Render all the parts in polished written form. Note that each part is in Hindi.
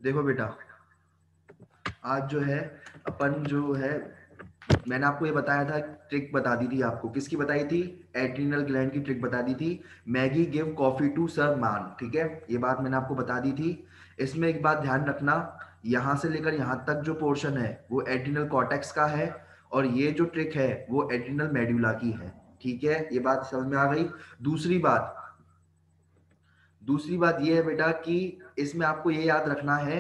देखो बेटा, आज जो है अपन जो है, मैंने आपको ये बताया था, ट्रिक बता दी थी आपको। किसकी बताई थी? एड्रिनल ग्लैंड की ट्रिक बता दी थी। Maggi give coffee to sir मान, ठीक है, ये बात मैंने आपको बता दी थी। इसमें एक बात ध्यान रखना, यहां से लेकर यहां तक जो पोर्शन है वो एड्रिनल कॉर्टेक्स का है, और ये जो ट्रिक है वो एड्रिनल मेडुला की है, ठीक है, ये बात समझ में आ गई। दूसरी बात दूसरी बात ये है बेटा कि इसमें आपको ये याद रखना है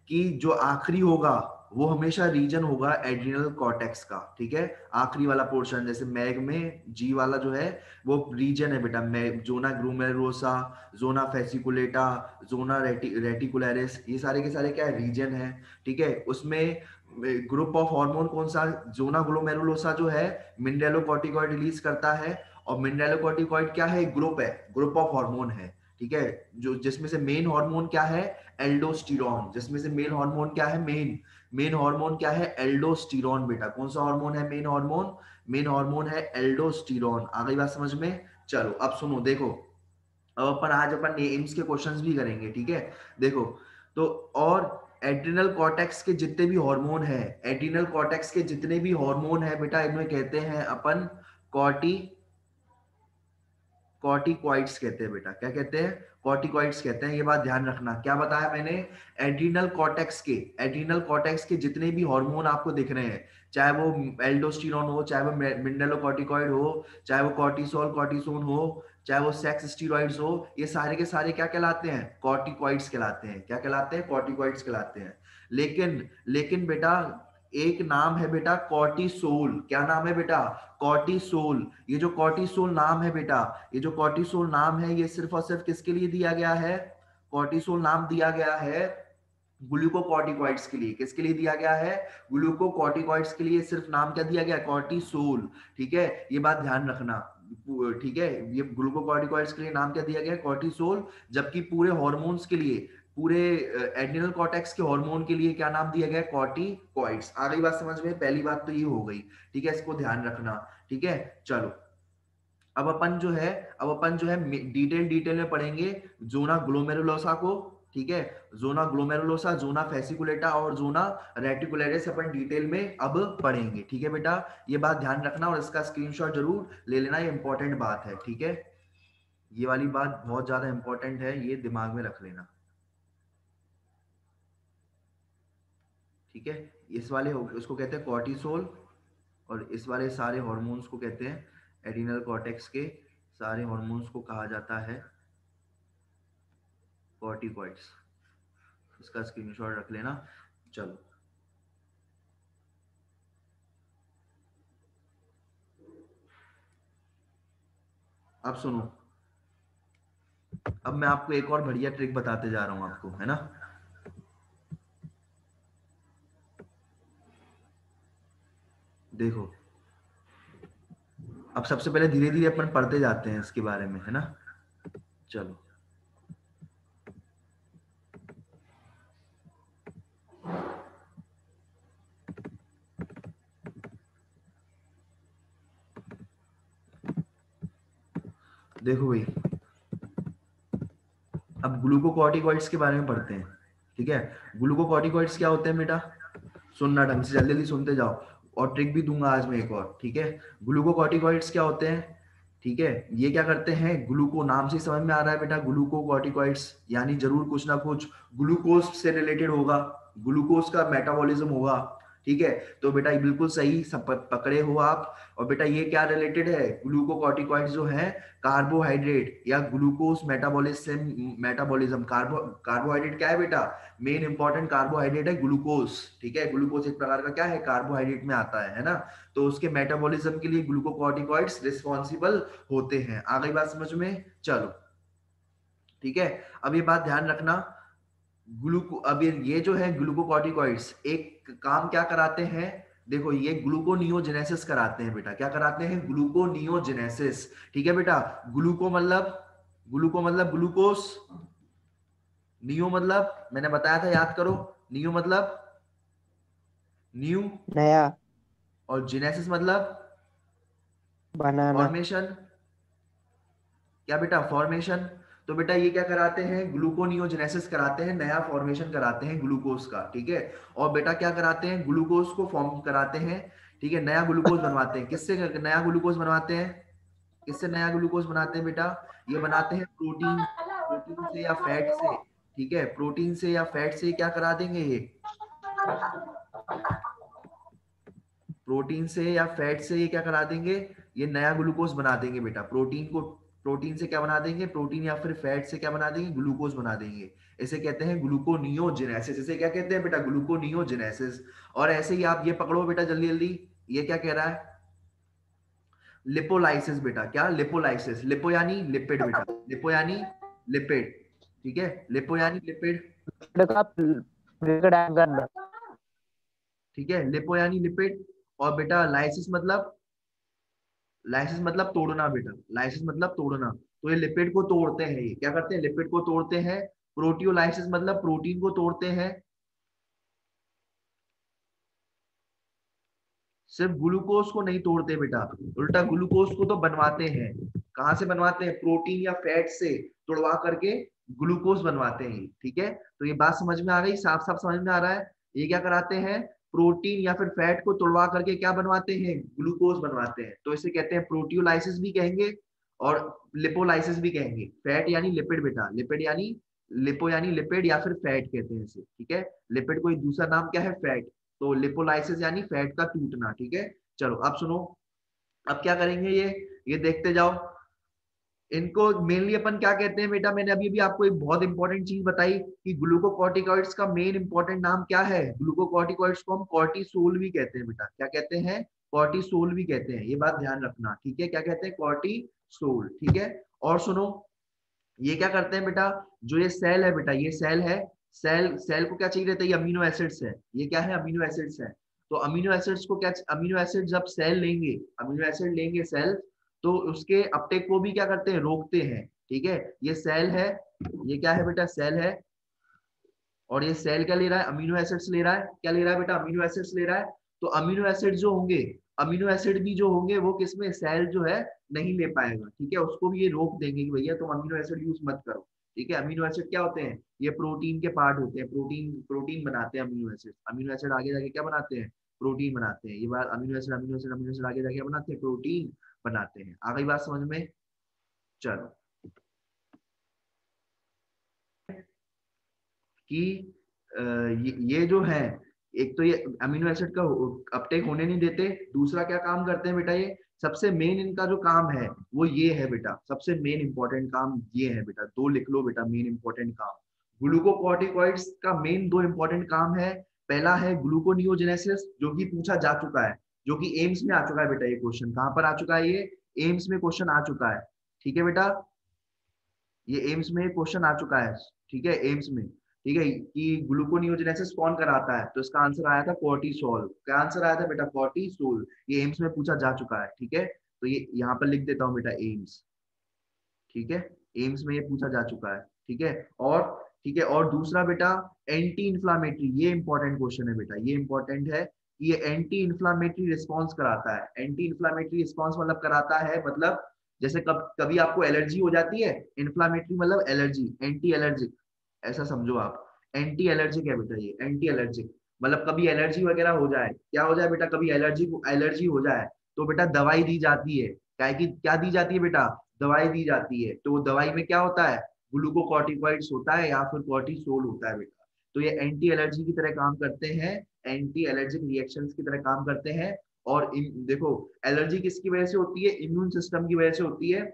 कि जो आखिरी होगा वो हमेशा रीजन होगा एड्रिनल कॉर्टेक्स का, ठीक है। आखिरी वाला पोर्शन, जैसे मैग में जी वाला जो है वो रीजन है बेटा, मैग, zona glomerulosa, zona fasciculata, zona reticularis, ये सारे के सारे क्या है? रीजन है, ठीक है। उसमें ग्रुप ऑफ हार्मोन कौन सा? जोना ग्लोमेरुलोसा जो है मिनरलोकॉर्टिकॉइड रिलीज करता है, और मिनरलोकॉर्टिकॉइड क्या है? ग्रुप है, ग्रुप ऑफ हार्मोन है, ठीक है। जो जिसमें से मेन हार्मोन क्या है? एल्डोस्टेरॉन। जिसमें से मेन हार्मोन क्या है? मेन मेन हार्मोन क्या है? एल्डोस्टेरॉन बेटा। कौन सा हार्मोन है मेन हार्मोन? मेन हार्मोन है एल्डोस्टेरॉन। आ गई बात समझ में? चलो अब सुनो, देखो, अब अपन एम्स के क्वेश्चंस भी करेंगे, ठीक है। देखो, तो और एड्रिनल कॉर्टेक्स के जितने भी हार्मोन है, एड्रिनल कॉर्टेक्स के जितने भी हार्मोन है बेटा, इन्हें कहते हैं अपन कॉर्टी कॉर्टिकॉइड्स कहते हैं बेटा। क्या कहते हैं? कॉर्टिकॉइड्स कहते हैं। ये बात ध्यान रखना, क्या बताया मैंने? एड्रिनल कॉर्टेक्स के जितने भी हार्मोन आपको दिख रहे हैं, चाहे वो एल्डोस्टेरॉन हो, चाहे वो मिनरलोकॉर्टिकॉइड हो, चाहे वो कॉर्टिसोल कॉर्टिसोन हो, चाहे वो सेक्स स्टीरॉइड्स हो, ये सारे के सारे क्या कहलाते हैं? कॉर्टिकॉइड्स कहलाते हैं। क्या कहलाते हैं? कॉर्टिकॉइड्स कहलाते हैं। लेकिन लेकिन बेटा, एक नाम है बेटा कॉर्टिसोल। क्या नाम है बेटा? कॉर्टिसोल। ये जो कॉर्टिसोल नाम है बेटा, ये जो कॉर्टिसोल नाम है, ये सिर्फ और सिर्फ किसके लिए दिया गया है? कॉर्टिसोल नाम दिया गया है ग्लूकोकॉर्टिकॉइड्स के लिए। किसके लिए दिया गया है? ग्लूकोकॉर्टिकॉइड्स के लिए सिर्फ नाम क्या दिया गया? कॉर्टिसोल, ठीक है, ये बात ध्यान रखना, ठीक है। ये ग्लूकोकॉर्टिकॉइड्स के लिए नाम क्या दिया गया? कॉर्टिसोल। जबकि पूरे हॉर्मोन्स के लिए, पूरे एड्रिनल कॉर्टेक्स के हार्मोन के लिए क्या नाम दिया गया? कॉर्टिकॉइड्स। आ गई बात समझ में? पहली बात तो ये हो गई, ठीक है, इसको ध्यान रखना, ठीक है। चलो, अब अपन जो है डिटेल डिटेल में पढ़ेंगे जोना ग्लोमेरुलोसा को, ठीक है। जोना ग्लोमेरुलोसा, जोना फेसिकुलेटा और जोना रेटिकुलरिस अपन डिटेल में अब पढ़ेंगे, ठीक है बेटा। ये बात ध्यान रखना और इसका स्क्रीनशॉट जरूर ले लेना, ये इंपॉर्टेंट बात है, ठीक है। ये वाली बात बहुत ज्यादा इंपॉर्टेंट है, ये दिमाग में रख लेना, ठीक है। इस वाले उसको कहते हैं कॉर्टिसोल, और इस वाले सारे हॉर्मोन्स को कहते हैं, एड्रिनल कॉर्टेक्स के सारे हॉर्मोन्स को कहा जाता है कॉर्टिकॉइड्स। इसका स्क्रीनशॉट रख लेना। चलो, अब सुनो, अब मैं आपको एक और बढ़िया ट्रिक बताते जा रहा हूं आपको, है ना। देखो, अब सबसे पहले धीरे धीरे अपन पढ़ते जाते हैं इसके बारे में, है ना। चलो, देखो भाई, अब ग्लूकोकॉर्टिकॉइड्स के बारे में पढ़ते हैं, ठीक है। ग्लूकोकॉर्टिकॉइड्स क्या होते हैं बेटा? सुनना ढंग से, जल्दी जल्दी सुनते जाओ, और ट्रिक भी दूंगा आज मैं एक और, ठीक है। ग्लूकोकॉर्टिकॉइड्स क्या होते हैं? ठीक है, ये क्या करते हैं? ग्लूको, नाम से ही समझ में आ रहा है बेटा, ग्लूकोकॉर्टिकॉइड्स यानी जरूर कुछ ना कुछ ग्लूकोज से रिलेटेड होगा, ग्लूकोज का मेटाबॉलिज्म होगा, ठीक है। तो बेटा ये बिल्कुल सही सब पकड़े हो आप। और बेटा ये क्या रिलेटेड है? ग्लूकोकॉर्टिकॉइड्स जो है कार्बोहाइड्रेट या ग्लूकोज मेटाबॉलिज्म, कार्बोहाइड्रेट क्या है बेटा? मेन इंपॉर्टेंट कार्बोहाइड्रेट है ग्लूकोज, ठीक है। ग्लूकोज एक प्रकार का क्या है? कार्बोहाइड्रेट में आता है ना। तो उसके मेटाबॉलिज्म के लिए ग्लूकोकॉर्टिकॉइड्स रिस्पॉन्सिबल होते हैं। आ गई बात समझ में? चलो, ठीक है। अब ये बात ध्यान रखना, ग्लूको अब ये जो है ग्लूकोकॉर्टिकॉइड्स एक काम क्या कराते हैं? देखो, ये ग्लूकोनियोजेनेसिस कराते हैं बेटा। क्या कराते हैं? ग्लूकोनियोजेनेसिस, ठीक है बेटा। ग्लूको मतलब ग्लूकोस, नियो मतलब मैंने बताया था, याद करो, नियो मतलब न्यू, नया। और जेनेसिस मतलब बनाना। फॉर्मेशन। क्या बेटा? फॉर्मेशन। तो बेटा ये क्या कराते हैं, ग्लूकोनियोजेनेसिस कराते हैं, नया फॉर्मेशन कराते हैं ग्लूकोज का, ठीक है। और बेटा क्या कराते हैं, ग्लूकोज को फॉर्म कराते हैं, ठीक है, नया ग्लूकोज बनवाते हैं। किससे नया ग्लूकोज बनवाते हैं, किससे नया ग्लूकोज बनाते हैं बेटा, ये बनाते हैं प्रोटीन, प्रोटीन से या फैट से, ठीक है, प्रोटीन से या फैट से क्या करा देंगे ये, प्रोटीन से या फैट से ये क्या करा देंगे, ये नया ग्लूकोज बना देंगे बेटा। प्रोटीन को, प्रोटीन से क्या बना देंगे, प्रोटीन या फिर फैट से क्या बना देंगे, ग्लूकोज बना देंगे। इसे कहते हैं ग्लूकोनियोजेनेसिस, इसे क्या कहते हैं बेटा, ग्लूकोनियोजेनेसिस। और ऐसे ही आप ये पकड़ो बेटा जल्दी जल्दी, ये क्या कह रहा है, लिपोलाइसिस बेटा। क्या, लिपोलाइसिस, लिपो यानी लिपिड बेटा, लिपो यानी लिपिड, ठीक है, लिपो यानी लिपिड, ठीक है, लिपो यानी लिपिड। और बेटा लाइसिस मतलब, लाइसिस मतलब तोड़ना बेटा, लाइसिस मतलब तोड़ना। तो ये लिपिड को तोड़ते हैं, ये क्या करते हैं, लिपिड को तोड़ते हैं। प्रोटियोलाइसिस मतलब प्रोटीन को तोड़ते हैं। सिर्फ ग्लूकोज को नहीं तोड़ते बेटा, उल्टा ग्लूकोज को तो बनवाते हैं। कहाँ से बनवाते हैं, प्रोटीन या फैट से तोड़वा करके ग्लूकोज बनवाते हैं, ठीक है। तो ये बात समझ में आ गई, साफ साफ समझ में आ रहा है। ये क्या कराते हैं, प्रोटीन या फिर फैट को तोड़वा करके क्या बनवाते हैं, ग्लूकोज बनवाते हैं। तो इसे कहते हैं प्रोटियोलाइसिस भी कहेंगे और लिपोलाइसिस भी कहेंगे। फैट यानी लिपिड बेटा, लिपिड यानी, लिपो यानी लिपिड या फिर फैट कहते हैं इसे, ठीक है। लिपिड को एक दूसरा नाम क्या है, फैट। तो लिपोलाइसिस यानी फैट का टूटना, ठीक है। चलो अब सुनो, अब क्या करेंगे, ये देखते जाओ। इनको मेनली अपन क्या कहते हैं बेटा, मैंने अभी भी आपको एक बहुत इंपॉर्टेंट चीज बताई कि ग्लूकोकॉर्टिकॉइड्स का मेन इंपॉर्टेंट नाम क्या है, ग्लूकोकॉर्टिकॉइड्स को हम कॉर्टिसोल भी कहते हैं बेटा। क्या कहते हैं, कॉर्टिसोल भी कहते हैं, ये बात ध्यान रखना, ठीक है। क्या कहते हैं, कॉर्टिसोल, ठीक है। और सुनो, ये क्या करते हैं बेटा, जो ये सेल है बेटा, ये सेल है, सेल सेल को क्या चाहिए रहता है, ये अमीनो एसिड्स है, ये क्या है, अमीनो एसिड्स है। तो अमीनो एसिड्स को क्या, अमीनो एसिड जब सेल लेंगे, अमीनो एसिड लेंगे सेल, तो उसके अपटेक को भी क्या करते हैं, रोकते हैं, ठीक है। ये सेल है, ये क्या है बेटा, सेल है। और ये सेल क्या ले रहा है, अमीनो एसिड्स ले रहा है, क्या ले रहा है बेटा, अमीनो एसिड्स ले रहा है। तो अमीनो एसिड जो होंगे, अमीनो एसिड भी जो होंगे वो किसमें, सेल जो है नहीं ले पाएगा, ठीक है। उसको भी ये रोक देंगे कि भैया तुम अमीनो एसिड यूज मत करो, ठीक है। अमीनो एसिड क्या होते हैं, ये प्रोटीन के पार्ट होते हैं, प्रोटीन प्रोटीन बनाते हैं अमीनो एसिड। अमीनो एसिड आगे जाके क्या बनाते हैं, प्रोटीन बनाते हैं। ये बात, amino acid amino acid amino acid आगे जाके क्या बनाते हैं, प्रोटीन बनाते हैं। आ गई बात समझ में, चलो। कि ये जो है, एक तो ये अमीनो एसिड का अपटेक होने नहीं देते, दूसरा क्या काम करते हैं बेटा, ये सबसे मेन इनका जो काम है वो ये है बेटा, सबसे मेन इंपॉर्टेंट काम ये है बेटा, दो लिख लो बेटा मेन इंपॉर्टेंट काम। ग्लूकोकॉर्टिकॉइड्स का मेन दो इंपॉर्टेंट काम है। पहला है ग्लूकोनियोजेनेसिस, जो कि पूछा जा चुका है, जो कि एम्स में आ चुका है बेटा। ये क्वेश्चन कहाँ पर आ चुका है, ये एम्स में क्वेश्चन आ चुका है, ठीक है बेटा। ये एम्स में क्वेश्चन आ चुका है, ठीक है, एम्स में, ठीक है, कि ग्लूकोनियोजेनेसिस कौन कराता है। तो इसका आंसर आया था कॉर्टिसोल। क्या आंसर आया था बेटा, कॉर्टिसोल। ये एम्स में पूछा जा चुका है, ठीक है। तो ये यहाँ पर लिख देता हूँ बेटा, एम्स, ठीक है, एम्स में ये पूछा जा चुका है, ठीक है। और ठीक है, और दूसरा बेटा एंटी इन्फ्लामेटरी, ये इंपॉर्टेंट क्वेश्चन है बेटा, ये इंपॉर्टेंट है कि ये एंटी इन्फ्लामेटरी रिस्पॉन्स कराता है। एंटी इन्फ्लामेटरी रिस्पॉन्स मतलब कराता है, मतलब जैसे कभी आपको एलर्जी हो जाती है, इन्फ्लामेटरी मतलब एलर्जी, एंटी एलर्जिक, ऐसा समझो आप। एंटी एलर्जिक है बेटा ये, एंटी एलर्जिक मतलब कभी एलर्जी वगैरह हो जाए, क्या हो जाए बेटा, कभी एलर्जी एलर्जी हो जाए, तो बेटा दवाई दी जाती है। क्या की क्या दी जाती है बेटा, दवाई दी जाती है। तो दवाई में क्या होता है, ग्लूकोकॉर्टिकॉइड्स होता है या फिर कॉर्टिसोल होता है बेटा। तो ये एंटी एलर्जी की तरह काम करते हैं, एंटी एलर्जिक रिएक्शंस की तरह काम करते हैं। और देखो, एलर्जी किसकी वजह से होती है, इम्यून सिस्टम की वजह से होती है,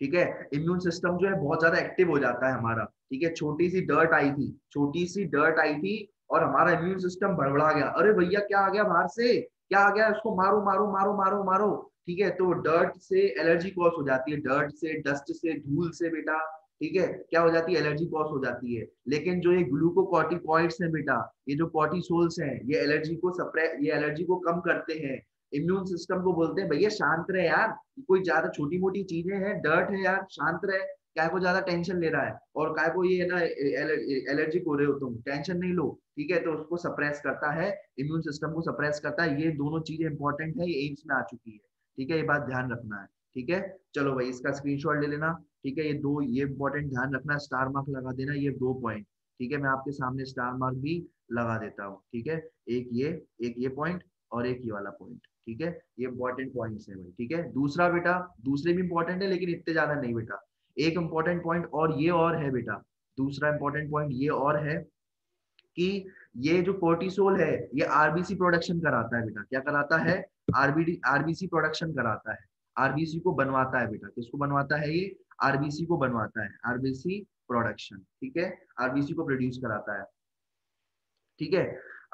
ठीक है। इम्यून सिस्टम जो है बहुत ज्यादा एक्टिव हो जाता है हमारा, ठीक है। छोटी सी डर्ट आई थी, छोटी सी डर्ट आई थी और हमारा इम्यून सिस्टम बड़बड़ा गया, अरे भैया क्या आ गया बाहर से, क्या आ गया, उसको मारो मारो मारो मारो मारो, ठीक है। तो डर्ट से एलर्जी कॉज हो जाती है, डर्ट से, डस्ट से, धूल से बेटा, ठीक है, क्या हो जाती है, एलर्जी कॉज हो जाती है। लेकिन जो ये ग्लूकोकॉर्टिकॉइड्स हैं बेटा, ये जो कॉर्टिसोल्स हैं, ये एलर्जी को ये एलर्जी को कम करते हैं। इम्यून सिस्टम को बोलते हैं भैया शांत रहे यार, कोई ज्यादा छोटी मोटी चीजें हैं, डर्ट है यार, शांत रहे, क्या को ज्यादा टेंशन ले रहा है, और काय को ये ना एलर्जिक हो रहे हो तुम, टेंशन नहीं लो, ठीक है। तो उसको सप्रेस करता है, इम्यून सिस्टम को सप्रेस करता है। ये दोनों चीजें इंपॉर्टेंट है, ये एम्स में आ चुकी है, ठीक है, ये बात ध्यान रखना है, ठीक है। चलो भाई इसका स्क्रीनशॉट ले लेना। ठीक है, ये दो, ये इंपॉर्टेंट ध्यान रखना, स्टार मार्क लगा देना ये 2 पॉइंट। ठीक है, मैं आपके सामने स्टार मार्क भी लगा देता हूँ। ठीक है, एक ये पॉइंट और एक ये वाला पॉइंट। ठीक है, ये इंपॉर्टेंट पॉइंट्स है भाई। ठीक है, दूसरा बेटा, दूसरे भी इंपॉर्टेंट है लेकिन इतने ज्यादा नहीं बेटा। एक इंपॉर्टेंट पॉइंट और ये और है बेटा, दूसरा इंपॉर्टेंट पॉइंट ये और है कि ये जो कोर्टिसोल है ये आरबीसी प्रोडक्शन कराता है बेटा। क्या कराता है? आरबीसी प्रोडक्शन कराता है, आरबीसी को बनवाता है बेटा। किसको बनवाता है ये? आरबीसी को बनवाता है, आरबीसी प्रोडक्शन। ठीक है, आरबीसी को प्रोड्यूस कराता है। ठीक है,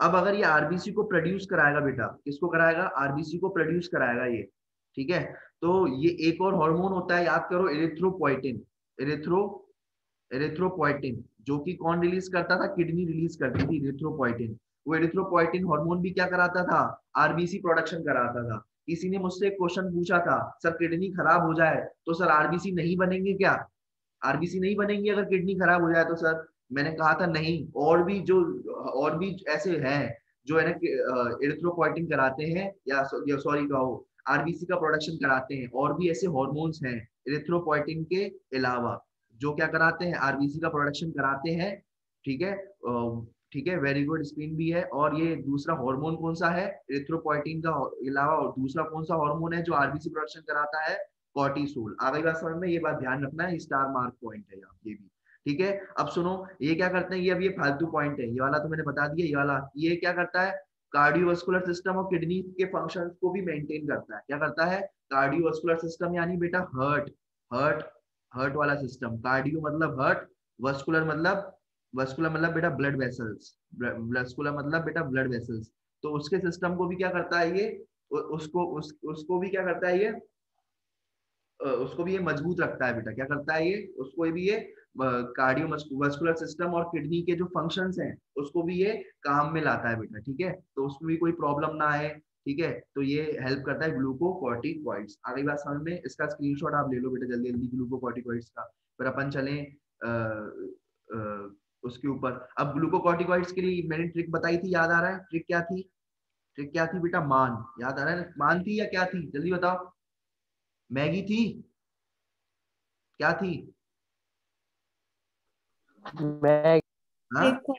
अब अगर ये आरबीसी को प्रोड्यूस कराएगा बेटा, किसको कराएगा? आरबीसी को प्रोड्यूस कराएगा ये। ठीक है, तो ये एक और हार्मोन होता है, याद करो, एरिथ्रोपोइटिन। एरिथ्रो एरिथ्रोपोइटिन, जो कि कौन रिलीज करता था? किडनी रिलीज करती थी एरिथ्रोपोइटिन। वो एरिथ्रोपोइटिन हार्मोन भी क्या कराता था? आरबीसी प्रोडक्शन कराता था। किसी ने मुझसे एक क्वेश्चन पूछा था, सर किडनी खराब हो जाए तो सर आरबीसी नहीं बनेंगे क्या? आरबीसी नहीं बनेंगी अगर किडनी खराब हो जाए तो सर? मैंने कहा था नहीं, और भी ऐसे हैं जो है ना एरिथ्रोपोइटिन कराते हैं, या सॉरी कहो, आरबीसी का प्रोडक्शन कराते हैं। और भी ऐसे हार्मोन्स हैं एरिथ्रोपोइटिन के अलावा जो क्या कराते हैं? आरबीसी का प्रोडक्शन कराते हैं। ठीक है, ठीक है, वेरी गुड, स्पिन भी है। और ये दूसरा हार्मोन कौन सा है एरिथ्रोपोइटिन का अलावा? और दूसरा कौन सा हार्मोन है जो आरबीसी प्रोडक्शन कराता है? कॉर्टिसोल। आ गई बात समझ में? ये बात ध्यान रखना है, स्टार मार्क पॉइंट है यहाँ ये भी। ठीक है, अब सुनो, ये क्या करते हैं? ये अब ये फालतू पॉइंट है, ये वाला तो मैंने बता दिया। ये वाला ये क्या करता है? कार्डियोवास्कुलर सिस्टम और किडनी के फंक्शंस को भी मेंटेन करता है। क्या करता है? कार्डियोवास्कुलर सिस्टम यानी बेटा हार्ट, हार्ट हार्ट वाला सिस्टम। कार्डियो मतलब हार्ट, वस्कुलर मतलब बेटा ब्लड वेसल्स, वस्कुलर मतलब बेटा ब्लड वेसल्स। तो उसके सिस्टम को भी क्या करता है ये? उसको भी क्या करता है ये? उसको भी ये मजबूत रखता है बेटा। क्या करता है ये? उसको भी ये कार्डियो वस्कुलर सिस्टम और किडनी के जो फंक्शंस हैं उसको भी ये काम में लाता है बेटा। ठीक है, तो उसमें भी कोई प्रॉब्लम ना आए। ठीक है, तो ये हेल्प करता है ग्लूकोकॉर्टिकॉइड्स। आगे बात समझ में? इसका स्क्रीनशॉट आप ले लो बेटा जल्दी जल्दी, ग्लूकोकॉर्टिकॉइड्स का। फिर अपन चले उसके ऊपर। अब ग्लूकोकॉर्टिकॉइड्स के लिए मैंने ट्रिक बताई थी, याद आ रहा है? ट्रिक क्या थी? ट्रिक क्या थी बेटा? मान। याद आ रहा है? मान थी या क्या थी? जल्दी बताओ। मैगी थी? क्या थी? मैग हाँ, एक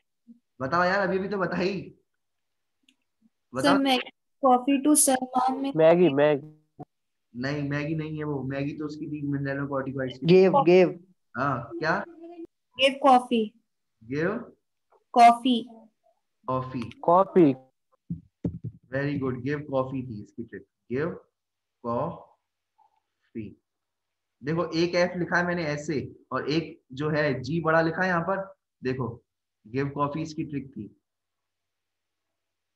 बताओ यार, अभी अभी तो बताई। सर बताओ। मैगी कॉफी टू सलमान में मैगी मैग नहीं, मैगी नहीं है वो। मैगी तो उसकी थी मिनरल कॉर्टिकॉइड्स की। गिव हाँ, क्या? Give coffee give coffee coffee. Coffee very good, give coffee थी इसकी ट्रिक। Give coffee. देखो, एक एफ लिखा है मैंने ऐसे, और एक जो है जी बड़ा लिखा है यहाँ पर। देखो, गिव कॉफी इसकी ट्रिक थी,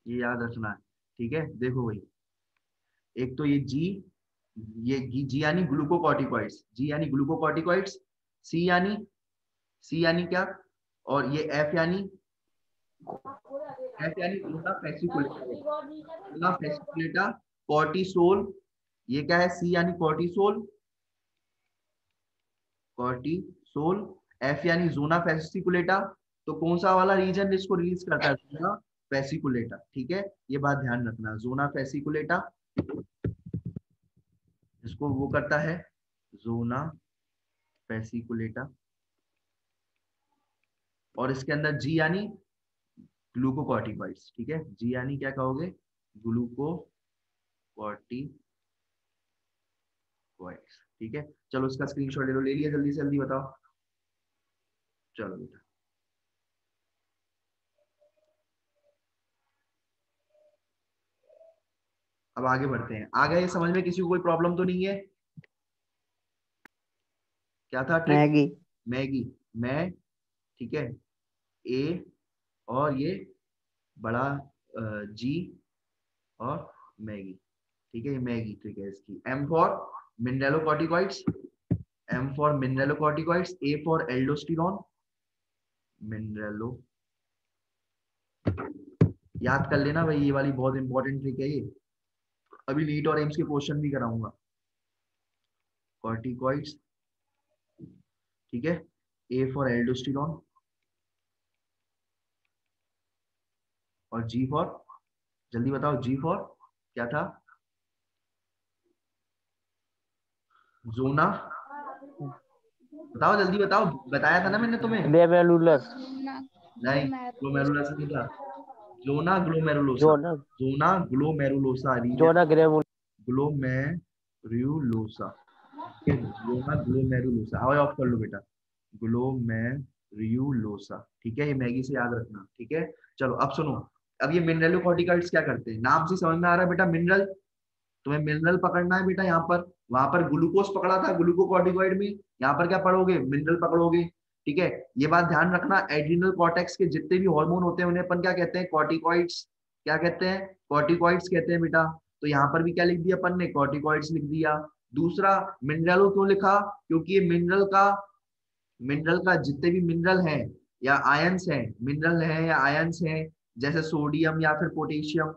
ये याद रखना है। ठीक है, देखो भाई, एक तो ये जी, ये जी यानी ग्लूकोकॉर्टिकॉइड्स, जी यानी ग्लूकोकॉर्टिकॉइड्स। सी यानी, सी यानी क्या? और ये एफ यानी, एफ यानी उल्टा फेसिकुलेटा, उल्टा फेसिकुलेटा कॉर्टिसोल। ये क्या है? सी यानी कॉर्टिसोल, कॉर्टिसोल। एफ यानी जोना फेसिकुलेटा। तो कौन सा वाला रीजन इसको रिलीज करता है? Zona fasciculata. ठीक है, ये बात ध्यान रखना, जोना फेसिकुलेटा इसको वो करता है, जोना फेसिकुलेटा। और इसके अंदर जी यानी ग्लूकोकॉर्टिकॉइड्स। ठीक है, जी यानी क्या कहोगे? ग्लूकोकॉर्टिकॉइड्स। ठीक है, चलो उसका स्क्रीनशॉट ले लो। ले लिया? जल्दी से जल्दी बताओ। चलो बेटा, अब आगे बढ़ते हैं। आ गया ये समझ में? किसी को कोई प्रॉब्लम तो नहीं है? क्या था ट्रिक? मैगी मैगी, मैं, ठीक है, ए, और ये बड़ा जी, और मैगी। ठीक है, ये मैगी ट्रिक है इसकी। M for mineralocorticoids, M for mineralocorticoids, A for aldosterone. Mineralo, याद कर लेना भाई, ये वाली बहुत इंपॉर्टेंट ट्रिक है ये। अभी नीट और एम्स के क्वेश्चन भी कराऊंगा। कॉर्टिकॉइड्स, ठीक है, ए फॉर एल्डोस्टिरॉन, और जी फॉर, जल्दी बताओ, जी फॉर क्या था? जोना बताओ जल्दी बताओ, बताया था ना मैंने तुम्हें। ग्लोमेरुलस। नहीं, ग्लोमेरुलस नहीं था। Zona glomerulosa. Zona zona glomerulosa, region zona ग्रेमुल ग्लोमेरुलोसा। जोना ग्लोमेरुलोसा, आवाज ऑफ कर लो बेटा। ग्लोमेरुलोसा, ठीक है, ये मैगी से याद रखना, ठीक है। चलो अब सुनो, अब ये मिनरलोकॉर्टिकॉइड्स क्या करते हैं, नाम से समझ में आ रहा है बेटा, मिनरल। तुम्हें मिनरल पकड़ना है बेटा, यहाँ पर वहां पर ग्लूकोज पकड़ा था ग्लूकोकॉर्टिकॉइड में, यहाँ पर क्या पढ़ोगे, मिनरल पकड़ोगे, ठीक है। ये बात ध्यान रखना, एड्रिनल कॉर्टेक्स के जितने भी हार्मोन होते हैं उन्हें अपन क्या कहते हैं, कॉर्टिकॉइड्स। क्या कहते हैं, कॉर्टिकॉइड्स कहते हैं बेटा। तो यहाँ पर भी क्या लिख दिया अपन ने, कॉर्टिकॉइड्स लिख दिया। दूसरा, मिनरलों क्यों लिखा, क्योंकि ये मिनरल का जितने भी मिनरल हैं या आयंस हैं, मिनरल हैं या आयंस हैं, जैसे सोडियम या फिर पोटेशियम,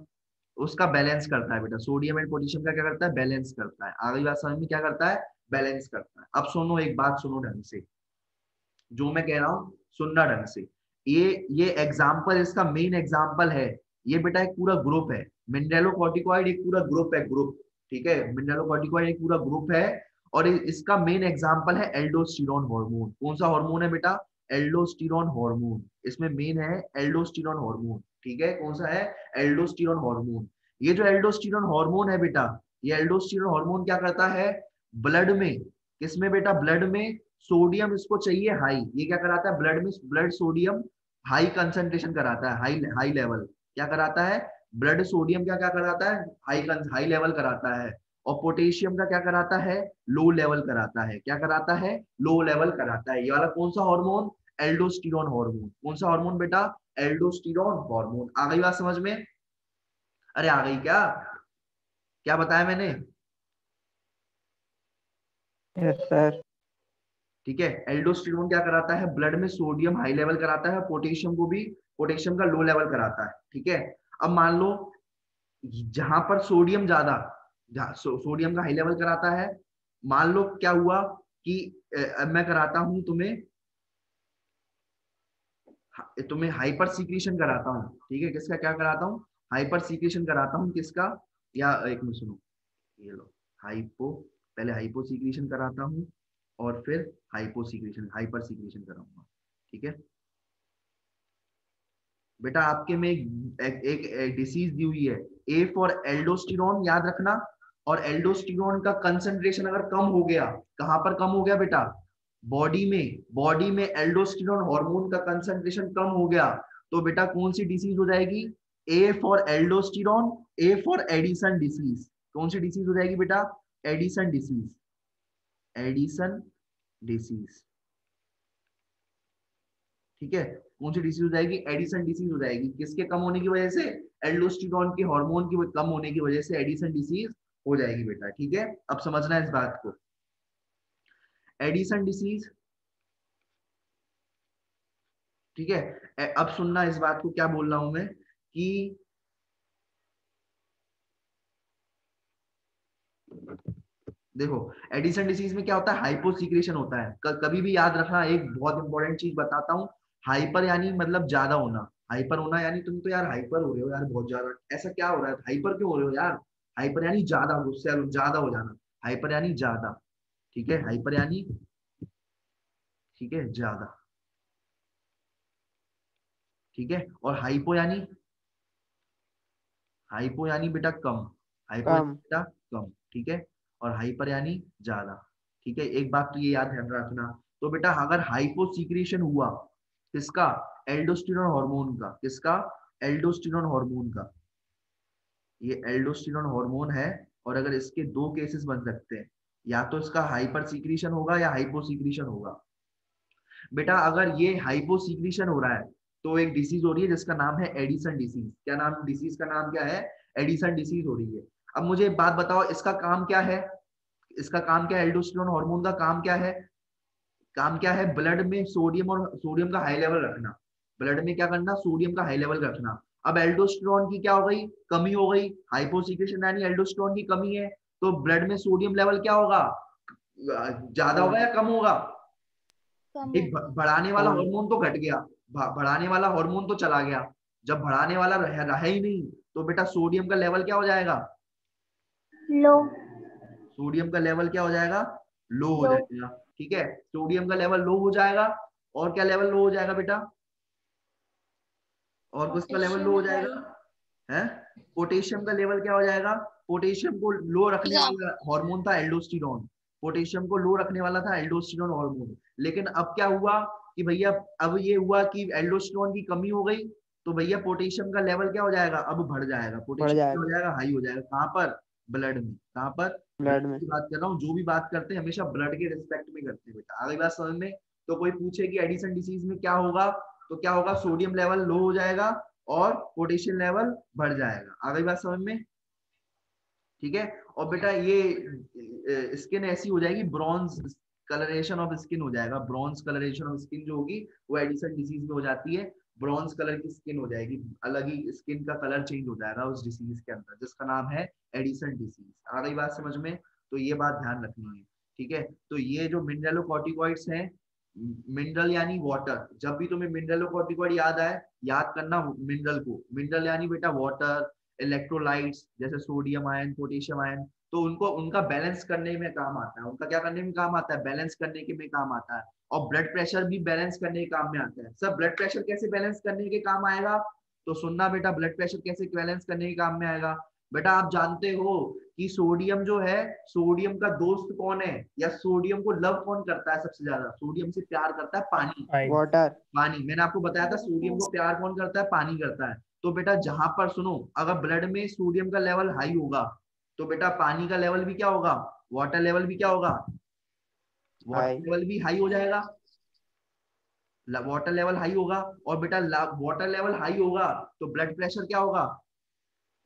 उसका बैलेंस करता है बेटा। सोडियम एंड पोटेशियम का क्या करता है, बैलेंस करता है। आगे बात समझ में, क्या करता है, बैलेंस करता है। अब सुनो, एक बात सुनो ढंग से, जो मैं कह रहा हूँ सुनना ढंग से। ये एग्जाम्पल, इसका मेन एग्जाम्पल है, ये बेटा एक पूरा ग्रुप है। मिनरलोकॉर्टिकॉइड एक पूरा ग्रुप है, ग्रुप, ठीक है। मिनरलोकॉर्टिकॉइड एक पूरा ग्रुप है, और इसका मेन एग्जाम्पल है एल्डोस्टेरोन हार्मोन। कौन सा हार्मोन है बेटा, एल्डोस्टेरोन हार्मोन। इसमें मेन है एल्डोस्टेरोन हार्मोन, ठीक है। कौन सा है, एल्डोस्टेरोन हार्मोन। ये जो एल्डोस्टेरोन हार्मोन है बेटा, ये एल्डोस्टेरोन हार्मोन क्या करता है, ब्लड में, किसमें बेटा, ब्लड में सोडियम इसको चाहिए हाई, ये क्या कराता है, ब्लड में ब्लड सोडियम हाई कंसंट्रेशन कराता है, हाई हाई लेवल। क्या कराता है, ब्लड सोडियम क्या क्या कराता है, हाई हाई लेवल कराता है। और पोटेशियम का क्या कराता है, लो लेवल कराता है। क्या कराता है, लो लेवल कराता है। ये वाला कौन सा हार्मोन, एल्डोस्टेरोन हार्मोन। कौन सा हार्मोन बेटा, एल्डोस्टेरोन हार्मोन। आ गई बात समझ में, अरे आ गई क्या, क्या बताया मैंने, यस सर। ठीक है। एल्डोस्टेरोन क्या कराता है, ब्लड में सोडियम हाई लेवल कराता है, पोटेशियम को भी, पोटेशियम का लो लेवल कराता है, ठीक है। अब मान लो जहां पर सोडियम ज्यादा, सोडियम का हाई लेवल कराता है, मान लो क्या हुआ कि अब मैं कराता हूं तुम्हें, तुम्हें हाइपर सीक्रेशन कराता हूँ, ठीक है। किसका क्या कराता हूँ, हाइपर सीक्रेशन कराता हूँ, किसका, या एक मिनट सुनो, ये लो, हाइपो, पहले हाइपो सीक्रेशन कराता हूँ, और फिर हाइपो सीक्रेशन, हाइपर सीक्रेशन कराऊंगा, ठीक है। बेटा आपके में एक डिसीज दी हुई है, ए फॉर एल्डोस्टेरोन, याद रखना। और एल्डोस्टेरोन का कंसंट्रेशन अगर कम हो गया, कहां पर कम हो गया बेटा, बॉडी में एल्डोस्टेरोन हार्मोन का कंसंट्रेशन कम हो गया, तो बेटा कौन सी डिसीज हो जाएगी, A for aldosterone, A for Edison disease. कौन सी डिसीज हो जाएगी बेटा, एडिसन डिसीज, एडिसन डिसीज, ठीक है। कौन सी डिसीज हो जाएगी, एडिसन डिसीज हो जाएगी। किसके कम होने की वजह से, एल्डोस्टेरोन के हार्मोन की कम होने की वजह से एडिसन डिसीज हो जाएगी बेटा, ठीक है। अब समझना है इस बात को, एडिसन डिसीज, ठीक है। अब सुनना इस बात को, क्या बोल रहा हूं मैं कि देखो, एडिसन डिसीज में क्या होता है, हाइपोसीक्रेशन होता है। कभी भी याद रखना, एक बहुत इंपॉर्टेंट चीज बताता हूँ, हाइपर यानी मतलब ज्यादा होना, हाइपर होना यानी तुम तो यार हाइपर हो रहे हो यार, बहुत ज्यादा, ऐसा क्या हो रहा है, हाइपर क्यों हो रहे हो यार। हाइपर यानी ज्यादा, गुस्से ज्यादा हो जाना, हाइपर यानी ज्यादा, ठीक है। हाइपर यानी, ठीक है, ज्यादा, ठीक है। और हाइपो यानी बेटा कम, हाइपो यानी कम। बेटा कम, ठीक है। और हाइपर यानी ज्यादा, ठीक है। एक बात तो ये याद ध्यान रखना, तो बेटा अगर हाइपो सीक्रेशन हुआ, किसका, एल्डोस्टेरोन हार्मोन का, किसका, एल्डोस्टेरोन हार्मोन का, ये एल्डोस्टेरोन हार्मोन है। और अगर इसके दो केसेस बन सकते हैं, या तो इसका हाइपर सीक्रेशन होगा या हाइपो सीक्रेशन होगा। बेटा अगर ये हाइपो सीक्रेशन हो रहा है, तो एक डिसीज हो रही है जिसका नाम है एडिसन डिसीज। क्या नाम, डिसीज का नाम क्या है, एडिसन डिसीज हो रही है। अब मुझे एक बात बताओ, इसका काम क्या है, इसका काम क्या है, एल्डोस्टेरोन हार्मोन का काम क्या है, काम क्या है, ब्लड में सोडियम और सोडियम का हाई लेवल रखना, ब्लड में क्या करना, सोडियम का हाई लेवल रखना। अब एल्डोस्टेरोन की क्या हो गई, कमी हो गई, हाइपोसीक्रेशन यानी एल्डोस्टेरोन की कमी है, तो ब्लड में सोडियम लेवल क्या होगा, ज्यादा कम। होगा या कम होगा। कम एक होगा। बढ़ाने वाला कम। हार्मोन तो घट गया, बढ़ाने वाला हार्मोन तो चला गया, जब बढ़ाने वाला रहा ही नहीं, तो बेटा सोडियम का लेवल क्या हो जाएगा, लो। सोडियम का लेवल क्या हो जाएगा, लो हो लो। जाएगा। ठीक है, सोडियम का लेवल लो हो जाएगा, और क्या लेवल लो हो जाएगा बेटा, और किसका लेवल लो हो जाएगा है, पोटेशियम का लेवल क्या हो जाएगा, पोटेशियम को लो रखने वाला हार्मोन था एल्डोस्टेरोन, पोटेशियम को लो रखने वाला था एल्डोस्टेरोन हार्मोन। लेकिन अब क्या हुआ कि भैया, अब ये हुआ कि एल्डोस्टेरोन की कमी हो गई, तो भैया पोटेशियम का लेवल क्या हो जाएगा, अब बढ़ जाएगा, बढ़ पोटेशियम क्या हो जाएगा जाएगा, हाई हो जाएगा, कहाँ पर, ब्लड में, कहाँ पर, ब्लड ब्लड में। की बात कर रहा हूँ, जो भी बात करते हैं हमेशा ब्लड के रिस्पेक्ट में करते हैं बेटा, आगे बात समझ में। तो कोई पूछे कि एडिसन डिसीज में क्या होगा, तो क्या होगा, सोडियम लेवल लो हो जाएगा और पोटेशियम लेवल बढ़ जाएगा, आ गई बात समझ में, ठीक है। और बेटा ये स्किन ऐसी हो जाएगी, ब्रॉन्ज कलरेशन ऑफ स्किन हो जाएगा, ब्रॉन्ज कलरेशन ऑफ स्किन जो होगी वो एडिसन डिसीज में हो जाती है, ब्रॉन्ज कलर की स्किन हो जाएगी, अलग ही स्किन का कलर चेंज हो जाएगा उस डिसीज के अंदर, जिसका नाम है एडिसन डिसीज, आ गई बात समझ में। तो ये बात ध्यान रखनी है, ठीक है। तो ये जो मिनरलोकॉर्टिकॉइड्स हैं, मिनरल यानी वाटर, जब भी तुम्हें मिनरलोकॉर्टिकॉइड याद आए, याद करना मिनरल को, मिनरल यानी बेटा वाटर, इलेक्ट्रोलाइट्स जैसे सोडियम आयन, पोटेशियम आयन, तो उनको उनका बैलेंस करने में काम आता है, उनका क्या करने में काम आता है, बैलेंस करने के में काम आता है। और ब्लड प्रेशर भी बैलेंस करने के काम में आता है। सब ब्लड प्रेशर कैसे बैलेंस करने के काम आएगा, तो सुनना बेटा, ब्लड प्रेशर कैसे बैलेंस करने के काम में आएगा। बेटा आप जानते हो कि सोडियम जो है, सोडियम का दोस्त कौन है, या सोडियम को लव कौन करता है सबसे ज्यादा, सोडियम से प्यार करता है पानी, वाटर। पानी, मैंने आपको बताया था सोडियम को प्यार कौन करता है, पानी करता है। तो बेटा जहां पर सुनो, अगर ब्लड में सोडियम का लेवल हाई होगा, तो बेटा पानी का लेवल भी क्या होगा, वाटर लेवल भी क्या होगा, वाटर हाई। लेवल भी हाई हो जाएगा, वाटर लेवल हाई होगा। और बेटा वाटर लेवल हाई होगा तो ब्लड प्रेशर क्या होगा,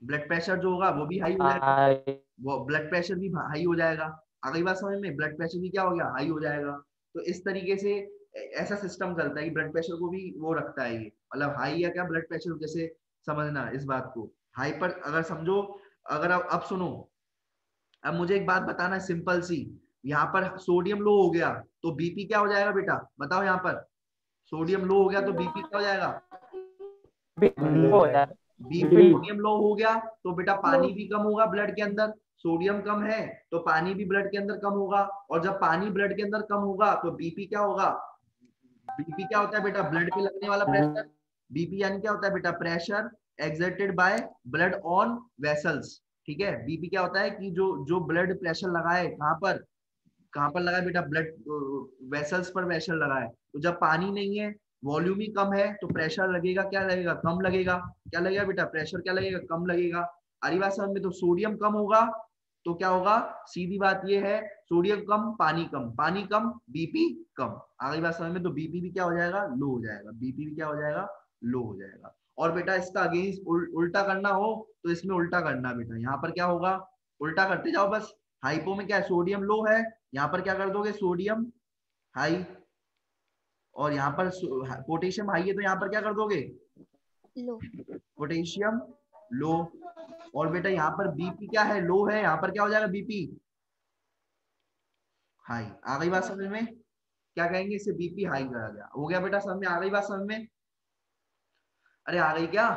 ब्लड प्रेशर जो होगा वो भी हाई हो जाएगा, हाई। वो ब्लड प्रेशर भी हाई हो जाएगा। अगली बात समझ में, ब्लड प्रेशर भी क्या हो गया, हाई हो जाएगा। तो इस तरीके से ऐसा सिस्टम चलता है कि ब्लड प्रेशर को भी वो रखता है, ये मतलब हाई या क्या ब्लड प्रेशर, जैसे समझना इस बात को, हाई पर अगर समझो, अगर अब सुनो, अब मुझे एक बात बताना है सिंपल सी, यहाँ पर सोडियम लो हो गया तो बीपी क्या हो जाएगा बेटा, बताओ, यहाँ पर सोडियम लो हो गया तो बीपी क्या हो जाएगा, हो जाएगा। बीपी, सोडियम लो हो गया तो बेटा पानी भी कम होगा ब्लड के अंदर, सोडियम कम है तो पानी भी ब्लड के अंदर कम होगा, और जब पानी ब्लड के अंदर कम होगा तो बीपी क्या होगा, बीपी क्या होता है बेटा, ब्लड पे लगने वाला प्रेशर, बीपी यानी क्या होता है बेटा, pressure exerted by blood on vessels, ठीक है। बीपी क्या होता है कि जो जो ब्लड प्रेशर लगाए, कहाँ पर लगाए बेटा, ब्लड वेसल्स पर प्रेशर लगाए। तो जब पानी नहीं है, वॉल्यूम ही कम है, तो प्रेशर लगेगा, क्या लगेगा, कम लगेगा, क्या लगेगा बेटा, प्रेशर क्या लगेगा, कम लगेगा। अरे बात समझ में। तो सोडियम कम होगा तो क्या होगा, सीधी बात ये है, सोडियम कम, पानी कम, पानी कम, बीपी कम, आगे बात समझ में। तो बीपी भी क्या हो जाएगा, लो हो जाएगा, बीपी भी क्या हो जाएगा, लो हो जाएगा। और बेटा इसका अगेंस्ट उल्टा करना हो तो इसमें उल्टा करना बेटा, यहाँ पर क्या होगा, उल्टा करते जाओ बस। हाइपो में क्या है, सोडियम लो है, यहाँ पर क्या कर दोगे, सोडियम हाई, और यहाँ पर पोटेशियम हाई है तो यहाँ पर क्या कर दोगे, लो। पोटेशियम लो। और बेटा यहाँ पर बीपी क्या है, लो है, यहाँ पर क्या हो जाएगा, बीपी हाई। आ गई बात समझ में, क्या कहेंगे इसे, बीपी हाई करा गया, हो गया बेटा समझ में, आ गई बात समझ में, अरे आ गई क्या।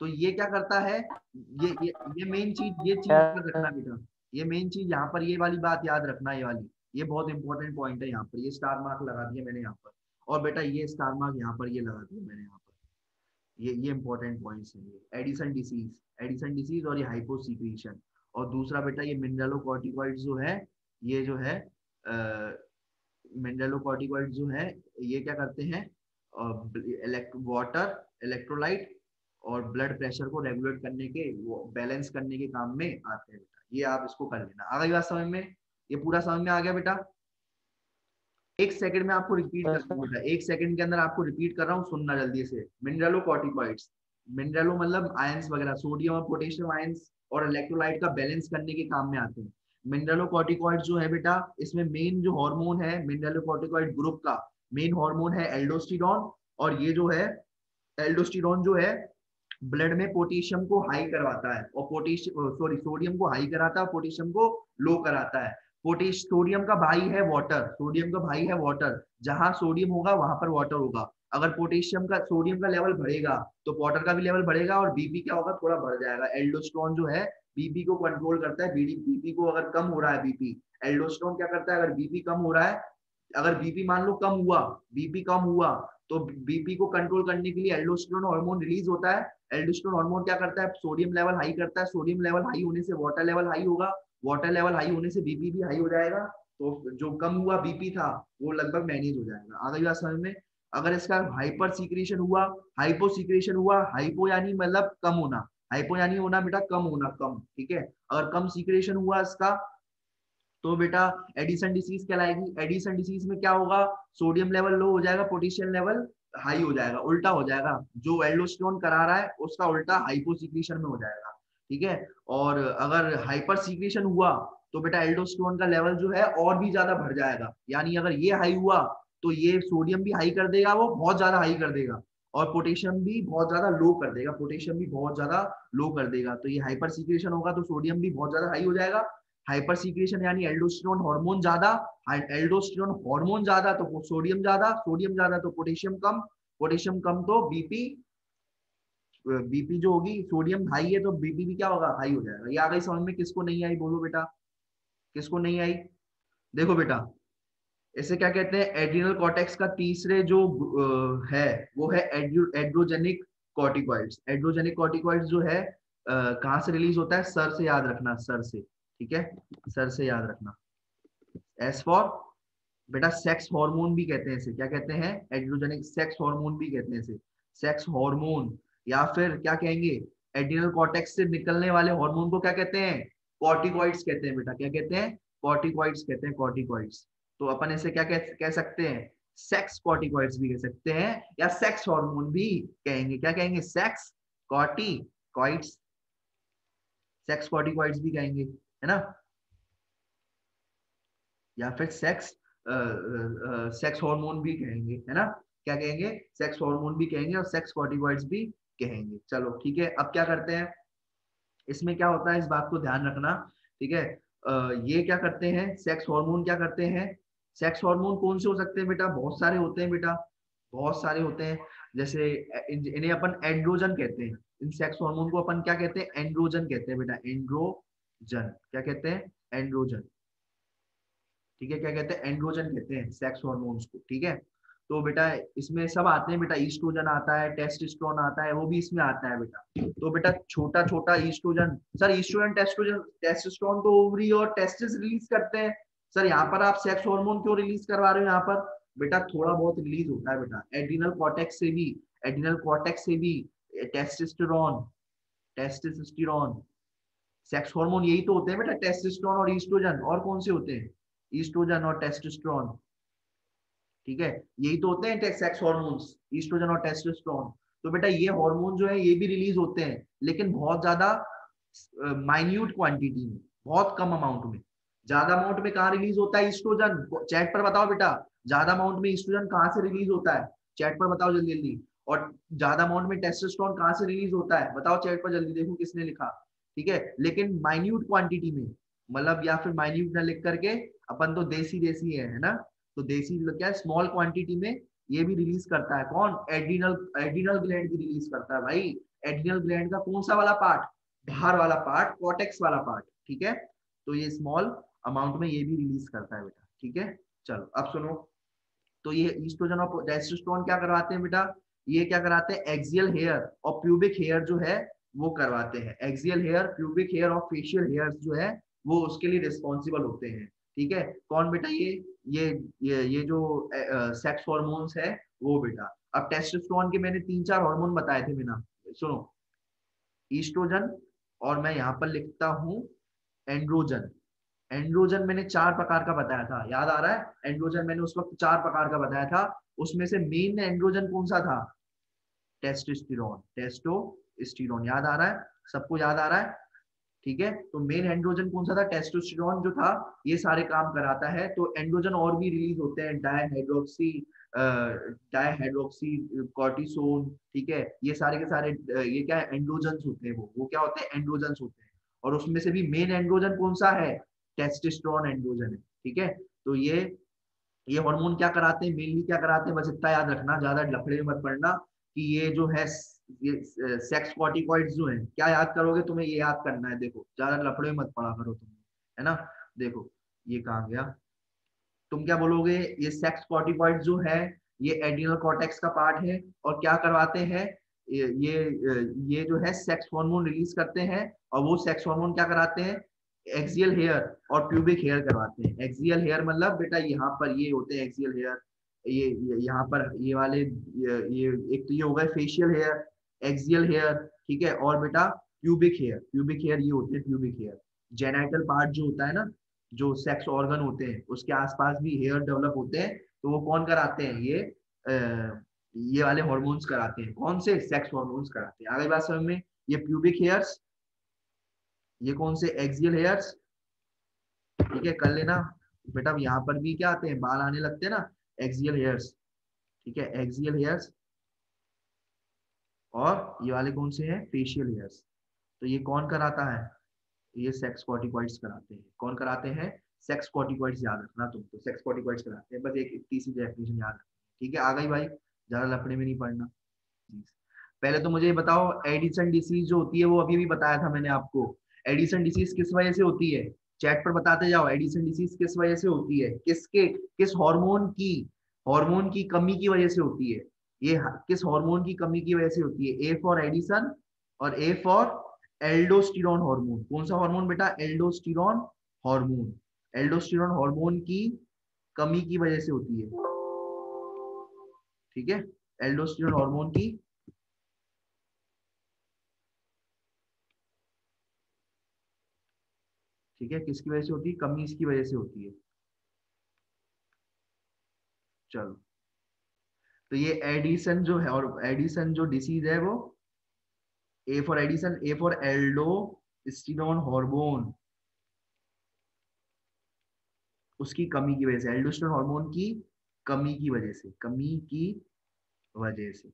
तो ये क्या करता है, ये मेन चीज, ये चीज याद रखना बेटा, ये मेन चीज यहाँ पर, ये वाली बात याद रखना, ये वाली, ये बहुत इंपॉर्टेंट पॉइंट है, यहाँ पर ये स्टार मार्क लगा दिया मैंने यहाँ पर, और बेटा ये स्टार मार्क यहाँ पर ये लगा दिया मैंने यहाँ पर, ये इंपॉर्टेंट पॉइंट्स हैं, ये एडिसन डिसीज, एडिसन डिसीज और ये हाइपोसीक्रीशन। और दूसरा बेटा ये मिनरलोकॉर्टिकॉइड जो है, ये जो है मिनरलोकॉर्टिकॉइड जो है, ये क्या करते हैं, वाटर, इलेक्ट्रोलाइट और ब्लड प्रेशर को रेगुलेट करने के, बैलेंस करने के काम में आते हैं बेटा, ये आप इसको कर लेना। आ गई बात समझ में, ये पूरा समझ में आ गया बेटा। एक सेकंड में आपको रिपीट कर रहा हूँ बेटा, एक सेकंड के अंदर आपको रिपीट कर रहा हूँ, सुनना जल्दी से। मिनरलोकॉर्टिकॉइड्स, मिनरलो मतलब आयंस वगैरह, सोडियम और पोटेशियम आयंस और इलेक्ट्रोलाइट का बैलेंस करने के काम में आते हैं। मिनरलोकॉर्टिकॉइड जो है बेटा, इसमें मेन जो हार्मोन है मिनरलोकॉर्टिकॉइड ग्रुप का, मेन हार्मोन है एल्डोस्टेरोन। और ये जो है एल्डोस्टेरोन जो है ब्लड में पोटेशियम को हाई करवाता है, और पोटेशियम सॉरी सोडियम को हाई कराता है और पोटेशियम को लो कराता है। सोडियम का भाई है वाटर, सोडियम का भाई है वाटर, जहां सोडियम होगा वहां पर वाटर होगा। अगर पोटेशियम का, सोडियम का लेवल बढ़ेगा तो वाटर का भी लेवल बढ़ेगा, और बीपी क्या होगा, थोड़ा बढ़ जाएगा। एल्डोस्टेरोन जो है बीपी को कंट्रोल करता है, बीपी को अगर कम हो रहा है बीपी, एल्डोस्टेरोन क्या करता है, अगर बीपी कम हो रहा है अगर बीपी मान लो कम हुआ, बीपी कम हुआ, तो बीपी को कंट्रोल करने के लिए एल्डोस्टेरोन हार्मोन रिलीज होता है। एल्डोस्टेरोन हार्मोन क्या करता है, सोडियम लेवल हाई करता है, सोडियम लेवल हाई होने से वाटर लेवल हाई होगा, वाटर लेवल हाई होने से बीपी भी हाई हो जाएगा, तो जो कम हुआ बीपी था वो लगभग मैनेज हो जाएगा। आ गई बात समझ में। अगर इसका हाइपर सीक्रेशन हुआ, हाइपो सीक्रेशन हुआ, हाइपो यानी मतलब कम होना, हाइपो यानी होना बेटा कम होना, कम, ठीक है। अगर कम सीक्रेशन हुआ इसका तो बेटा एडिशन डिसीज कहलाएगी। एडिशन डिसीज में क्या होगा, सोडियम लेवल लो हो जाएगा, पोटेशियम लेवल हाई हो जाएगा, उल्टा हो जाएगा, जो एल्डोस्टेरोन करा रहा है उसका उल्टा हाइपोसीक्रेशन में हो जाएगा, ठीक है। और अगर हाइपर सीक्रेशन हुआ तो बेटा एल्डोस्टेरोन का लेवल जो है और भी ज्यादा बढ़ जाएगा, यानी अगर ये हाई हुआ तो ये सोडियम भी हाई कर देगा, वो बहुत ज्यादा हाई कर देगा, और पोटेशियम भी बहुत ज्यादा लो कर देगा, पोटेशियम भी बहुत ज्यादा लो कर देगा। तो ये हाइपर सीक्रेशन होगा तो सोडियम भी बहुत ज्यादा हाई हो जाएगा। हाइपर सीक्रेशन यानी एल्डोस्टेरोन हार्मोन ज्यादा, एल्डोस्टेरोन हार्मोन ज्यादा तो सोडियम ज्यादा, सोडियम ज्यादा तो पोटेशियम कम, पोटेशियम कम तो बीपी, बीपी जो होगी, सोडियम हाई है तो बीपी भी क्या होगा, हाई हो जाएगा। ये आ गई समझ में, किसको नहीं आई बोलो बेटा, किसको नहीं आई। देखो बेटा, इसे क्या कहते हैं, एड्रिनल कॉर्टेक्स का तीसरे जो है वो है एड्रोजेनिक कॉर्टिकॉइड्स। एड्रोजेनिक कॉर्टिकॉइड्स जो है कहाँ से रिलीज होता है, सर से, याद रखना सर से, ठीक है, सर से याद रखना। एस फॉर बेटा सेक्स हार्मोन भी कहते हैं इसे, क्या कहते हैं, एड्रोजेनिक सेक्स हार्मोन भी कहते हैं इसे, सेक्स हार्मोन, या फिर क्या कहेंगे, एड्रिनल कॉर्टेक्स से निकलने वाले हार्मोन को क्या कहते हैं, कॉर्टिकॉइड्स कहते हैं बेटा, क्या कहते हैं, कॉर्टिकॉइड्स कहते हैं, कॉर्टिकॉइड्स। तो अपन इसे क्या कह सकते हैं, सेक्स कॉर्टिकॉइड्स भी कह सकते हैं, या सेक्स हार्मोन भी कहेंगे, क्या कहेंगे, सेक्स कॉर्टिकॉइड्स, सेक्स कॉर्टिकॉइड्स भी कहेंगे, है ना, या फिर सेक्स सेक्स हार्मोन भी कहेंगे, है ना, क्या कहेंगे, सेक्स हार्मोन भी कहेंगे और सेक्स कॉर्टिकॉइड्स भी कहेंगे। चलो ठीक है, अब क्या करते हैं, इसमें क्या होता है इस बात को ध्यान रखना, ठीक है। ये क्या करते हैं, सेक्स हार्मोन क्या करते हैं, सेक्स हार्मोन कौन से हो सकते हैं बेटा, बहुत सारे होते हैं बेटा, बहुत सारे होते हैं। जैसे इन्हें अपन एंड्रोजन कहते हैं, इन सेक्स हार्मोन को अपन क्या कहते हैं, एंड्रोजन कहते हैं बेटा, एंड्रोजन, क्या कहते हैं, एंड्रोजन, ठीक है, क्या कहते हैं, एंड्रोजन कहते हैं सेक्स हार्मोन्स को, ठीक है। तो बेटा इसमें सब आते हैं बेटा, ईस्ट्रोजन आता है, टेस्टोस्टेरोन आता है, वो भी इसमें आता है बेटा। तो बेटा छोटा छोटा ईस्ट्रोजन, सर ईस्ट्रोजन टेस्टोजन टेस्टोस्टेरोन तो ओवरी और टेस्टिस रिलीज करते हैं, सर यहाँ पर आप सेक्स हार्मोन क्यों रिलीज करवा रहे हो यहाँ पर, बेटा थोड़ा बहुत रिलीज होता है बेटा, एड्रिनल कॉर्टेक्स से भी, एड्रिनल कॉर्टेक्स से भी टेस्टोस्टेरोन, टेस्टोस्टेरोन, सेक्स हार्मोन यही तो होते हैं बेटा, टेस्टोस्टेरोन और ईस्ट्रोजन, और कौन से होते हैं, ईस्ट्रोजन और टेस्टोस्टेरोन, ठीक है, यही तो होते हैं सेक्स हार्मोन्स, ईस्ट्रोजन और टेस्टोस्टेरोन। तो बेटा ये हार्मोन जो है ये भी रिलीज होते हैं, लेकिन बहुत ज्यादा माइन्यूट क्वांटिटी में, बहुत कम अमाउंट में। ज्यादा अमाउंट में कहाँ रिलीज होता है ईस्ट्रोजन, चैट पर बताओ बेटा, ज्यादा अमाउंट में ईस्ट्रोजन कहाँ से रिलीज होता है, चैट पर बताओ जल्दी जल्दी। और ज्यादा अमाउंट में टेस्टोस्टेरोन कहाँ से रिलीज होता है, बताओ चैट पर जल्दी, देखो किसने लिखा, ठीक है। लेकिन माइन्यूट क्वांटिटी में, मतलब या फिर माइन्यूट ना लिख करके, अपन तो देसी देसी है ना, तो देसी क्या है, स्मॉल क्वांटिटी में ये भी रिलीज करता है, कौन, एड्रिनल, एड्रिनल ग्लैंड भी रिलीज करता है भाई। एड्रिनल ग्लैंड का कौन सा वाला पार्ट, बाहर वाला पार्ट, कॉर्टेक्स वाला पार्ट, ठीक है। तो ये स्मॉल अमाउंट में ये भी रिलीज करता है बेटा, ठीक है। चलो अब सुनो, तो ये ईस्ट्रोजन और टेस्टोस्टेरोन क्या करवाते हैं बेटा, ये क्या कराते हैं, एक्सियल हेयर और प्यूबिक हेयर जो है वो करवाते हैं, एक्सियल हेयर, प्यूबिक हेयर और फेशियल हेयर जो है वो उसके लिए रिस्पॉन्सिबल होते हैं, ठीक है। कौन बेटा, ये जो सेक्स हॉर्मोन्स है वो बेटा। अब टेस्टोस्टेरोन के मैंने 3-4 हार्मोन बताए थे बिना, सुनो, ईस्ट्रोजन, और मैं यहाँ पर लिखता हूँ एंड्रोजन। एंड्रोजन मैंने 4 प्रकार का बताया था, याद आ रहा है, एंड्रोजन मैंने उस वक्त 4 प्रकार का बताया था, उसमें से मेन एंड्रोजन कौन सा था, टेस्टोस्टेरोन, टेस्टोस्टेरोन, याद आ रहा है, सबको याद आ रहा है, ठीक है। तो मेन एंड्रोजन कौन सा था, टेस्टोस्टेरोन जो था, ये सारे काम कराता है। तो एंड्रोजन और भी रिलीज होते हैं, डायहाइड्रोक्सी, डायहाइड्रोक्सी कॉर्टिसोन, ठीक है, ये सारे के सारे ये क्या है, एंड्रोजन्स होते हैं, वो क्या होते हैं, एंड्रोजन्स होते हैं। और उसमें से भी मेन एंड्रोजन कौन सा है, टेस्टोस्टेरोन एंड्रोजन है, ठीक है। तो ये हार्मोन क्या कराते हैं, मेनली क्या कराते हैं, बस इतना याद रखना, ज्यादा लफड़े में मत पड़ना, कि ये जो है ये सेक्स कॉर्टिकॉइड्स जो है, क्या याद करोगे, तुम्हें ये याद करना है, देखो ज्यादा लफड़े में मत पड़ा करो तुम, है ना। देखो ये कहाँ गया, तुम क्या बोलोगे, ये सेक्स कॉर्टिकॉइड जो है ये एड्रिनल कॉर्टेक्स का पार्ट है और क्या करवाते हैं, ये जो है सेक्स हार्मोन रिलीज करते हैं और वो सेक्स हार्मोन क्या कराते हैं, एक्सियल हेयर और प्यूबिक हेयर करवाते हैं। एक्सियल हेयर मतलब बेटा यहाँ पर ये होते हैं एक्सियल हेयर, ये यहाँ पर ये वाले ये एक तो ये होगा फेशियल हेयर, एक्सियल हेयर, ठीक है, और बेटा प्यूबिक हेयर, प्यूबिक हेयर ये होते हैं प्यूबिक हेयर। जेनाइटल पार्ट जो होता है ना, जो सेक्स ऑर्गन होते हैं उसके आसपास भी हेयर डेवलप होते हैं, तो वो कौन कराते हैं, ये वाले हॉर्मोन्स कराते हैं। कौन से, सेक्स हॉर्मोन्स कराते हैं। आगे बात समझ में, ये प्यूबिक हेयर्स, ये कौन से, एक्सियल हेयर्स, ठीक है, कर लेना बेटा। यहाँ पर भी क्या आते हैं, बाल आने लगते हैं ना, एक्सियल हेयर्स, ठीक है, एक्सियल हेयर्स। और ये वाले कौन से हैं, फेशियल हेयर्स। तो ये कौन कराता है, ये सेक्स कॉर्टिकॉइड्स कराते हैं। कौन कराते हैं, सेक्स कॉर्टिकॉइड्स, याद रखना तुमको, सेक्स कॉर्टिकॉइड्स कराते हैं। बस एक इतनी सी डेफिनेशन याद रखना, ठीक है। आ गई भाई, ज्यादा लफड़े में नहीं पढ़ना। पहले तो मुझे ये बताओ, एडिसन डिसीज जो होती है वो अभी भी बताया था मैंने आपको, एडिसन डिसीज किस वजह से होती है, चैट पर बताते जाओ। एडिसन डिसीज किस वजह से होती है, किस हार्मोन की कमी की वजह से होती है, ये किस हार्मोन की कमी की वजह से होती है। ए फॉर एडिसन और ए फॉर एल्डोस्टेरोन हार्मोन। कौन सा हार्मोन बेटा, एल्डोस्टेरोन हार्मोन। एल्डोस्टेरोन हार्मोन की कमी की वजह से होती है, ठीक है, एल्डोस्टेरोन हार्मोन की, ठीक है, किसकी वजह से होती है, कमी इसकी वजह से होती है। चलो, तो ये एडिसन जो है, और एडिसन जो डिसीज है वो, A for Edison, A for aldosterone hormone, उसकी कमी की वजह से, एल्डोस्टेरोन हार्मोन की कमी की वजह से, कमी की वजह से,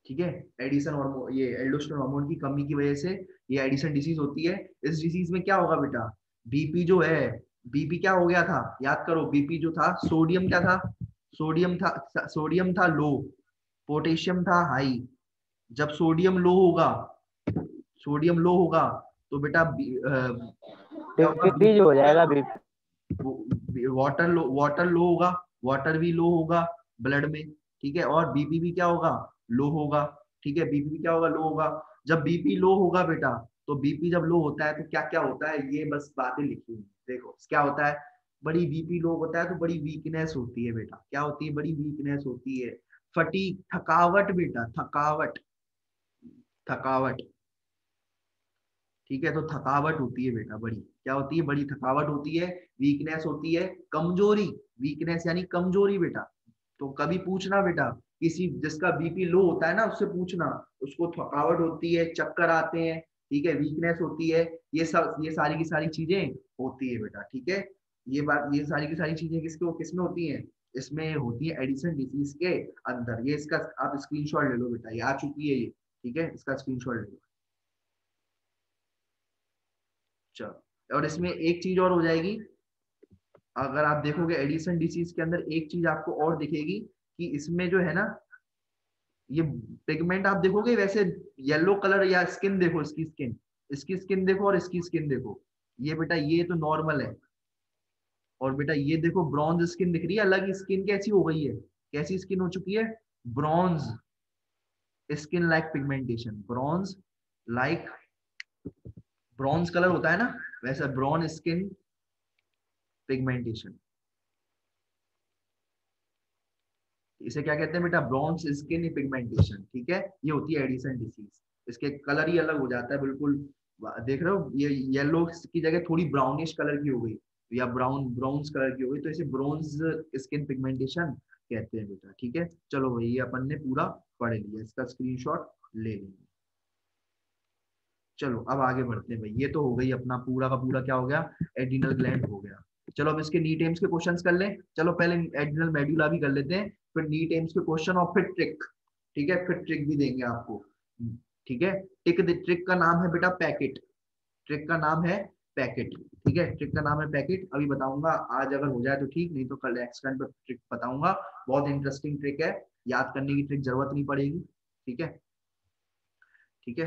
ठीक है। एडिसन हार्मोन, ये एल्डोस्टेरोन हार्मोन की कमी की वजह से ये एडिसन डिसीज होती है। इस डिसीज में क्या होगा बेटा, बीपी जो है, बीपी क्या हो गया था, याद करो, बीपी जो था, सोडियम क्या था, सोडियम था लो, पोटेशियम था हाई। जब सोडियम लो होगा, सोडियम लो होगा तो बेटा क्या होगा, डिक्रीज हो जाएगा बीपी। वाटर लो होगा, वाटर भी लो होगा ब्लड में, ठीक है, और बीपी भी क्या होगा, लो होगा, ठीक है, बीपी भी क्या होगा, लो होगा। जब बीपी लो होगा बेटा, तो बीपी जब लो होता है तो क्या क्या होता है, ये बस बातें लिखी हुई हैं। देखो क्या होता है, बड़ी बीपी लो होता है तो बड़ी वीकनेस होती है बेटा, क्या होती है, बड़ी वीकनेस होती है, फटीग, थकावट बेटा, थकावट, थकावट, ठीक है, तो थकावट होती है बेटा, बड़ी क्या होती है, बड़ी थकावट होती है, वीकनेस होती है, कमजोरी, वीकनेस यानी कमजोरी बेटा। तो कभी पूछना बेटा, किसी जिसका बीपी लो होता है ना उससे पूछना, उसको थकावट होती है, चक्कर आते हैं, ठीक है, वीकनेस होती है, ये सारी की सारी चीजें होती है बेटा, ठीक है। ये सारी की सारी चीजें किसमें होती हैं, इसमें होती है एडिसन डिसीज के अंदर। ये इसका आप स्क्रीनशॉट ले लो बेटा, ये आ चुकी है ये, ठीक है, इसका स्क्रीनशॉट ले लो। चलो, और इसमें एक चीज और हो जाएगी, अगर आप देखोगे एडिसन डिसीज के अंदर एक चीज आपको और दिखेगी, कि इसमें जो है ना, ये पिगमेंट आप देखोगे वैसे येलो कलर, या स्किन देखो, इसकी स्किन देखो और इसकी स्किन देखो, ये बेटा ये तो नॉर्मल है, और बेटा ये देखो ब्रॉन्ज स्किन दिख रही है, अलग स्किन कैसी हो गई है, कैसी स्किन हो चुकी है, bronze skin like pigmentation, bronze like, bronze colour होता है ना, वैसा ब्रॉन स्किन पिगमेंटेशन। इसे क्या कहते हैं बेटा, ब्रॉन्ज स्किन पिगमेंटेशन, ठीक है, ये होती है एडिसन डिसीज। इसके कलर ही अलग हो जाता है बिल्कुल, देख रहे हो, ये येलो की जगह थोड़ी ब्राउनिश कलर की हो गई, या ब्राउन्स कलर की हो गई, तो इसे ब्रॉन्ज स्किन पिगमेंटेशन कहते हैं बेटा, ठीक है। चलो भाई, ये अपन ने पूरा पढ़ लिया, इसका स्क्रीनशॉट ले लेंगे। चलो अब आगे बढ़ते हैं भाई, ये तो हो गई अपना पूरा का पूरा क्या हो गया, एड्रिनल ग्लैंड हो गया। चलो अब इसके नीट एम्स के क्वेश्चंस कर लें। चलो पहले एड्रिनल मेडुला भी कर लेते हैं, फिर नीट एम्स के क्वेश्चन और फिर ट्रिक, ठीक है, फिर ट्रिक भी देंगे आपको, ठीक है। ट्रिक का नाम है बेटा पैकेट, ट्रिक का नाम है पैकेट, ठीक है, ट्रिक का नाम है पैकेट। अभी बताऊंगा, आज अगर हो जाए तो ठीक, नहीं तो कल नेक्स्ट टाइम पर ट्रिक बताऊंगा। बहुत इंटरेस्टिंग ट्रिक है, याद करने की ट्रिक जरूरत नहीं पड़ेगी, ठीक है, ठीक है।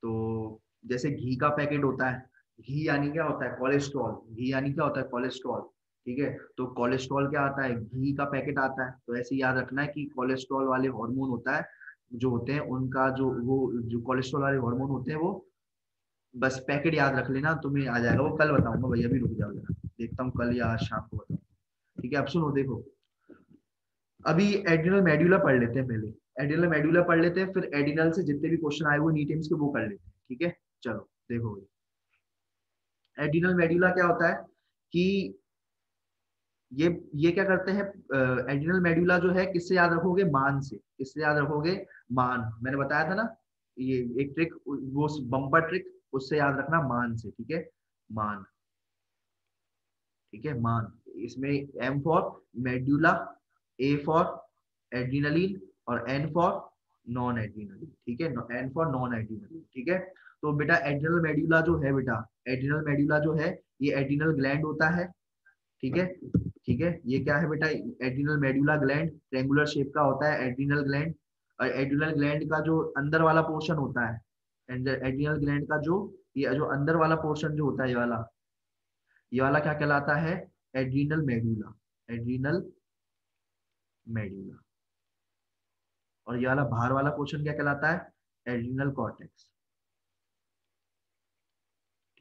तो जैसे घी का पैकेट होता है, घी यानी क्या होता है, कोलेस्ट्रॉल। घी यानी क्या होता है, कोलेस्ट्रॉल। ठीक है, तो कोलेस्ट्रॉल क्या आता है, घी का पैकेट आता है। तो ऐसे याद रखना है कि कोलेस्ट्रॉल वाले हार्मोन होता है, जो होते हैं उनका जो वो जो कोलेस्ट्रॉल वाले हार्मोन होते हैं वो, बस पैकेट याद रख लेना, तुम्हें आ जाएगा। वो कल बताऊंगा भैया, अभी रुक जाओ जरा, देखता हूँ कल या आज शाम को बताऊँ। ठीक है, अब सुनो देखो, अभी एड्रिनल मेड्यूला पढ़ लेते हैं पहले। एड्रिनल मेड्यूला पढ़ लेते हैं, फिर एड्रिनल से जितने भी क्वेश्चन आए हुए नीट एम्स के वो कर लेते हैं। ठीक है, चलो देखो, एड्रिनल मेड्यूला क्या होता है कि ये क्या करते हैं, एड्रिनल मेड्यूला जो है किससे याद रखोगे, मान से। किससे याद रखोगे, मान। मैंने बताया था ना, ये एक ट्रिक, वो बम्पर ट्रिक, उससे याद रखना, मान से। ठीक है, मान। ठीक है, मान। इसमें M for medulla, A for adrenaline, और एन फॉर नॉन एड्रिनलिन। ठीक है, एन फॉर नॉन एड्रिनलिन। ठीक है, तो बेटा एड्रिनल मेड्यूला जो है बेटा, एड्रिनल मेड्यूला जो है ये एड्रिनल ग्लैंड होता है। ठीक है, ठीक है, ये क्या है बेटा, adrenal medulla gland, triangular shape का होता है एड्रिनल ग्लैंड। और एड्रिनल ग्लैंड का जो अंदर वाला पोर्शन होता है, एड्रिनल ग्लैंड का जो ये जो अंदर वाला पोर्शन जो होता है, ये वाला क्या कहलाता है, एड्रिनल मेडुला। Adrenal medulla. और ये वाला बाहर वाला पोर्शन क्या कहलाता है, एड्रिनल कॉर्टेक्स।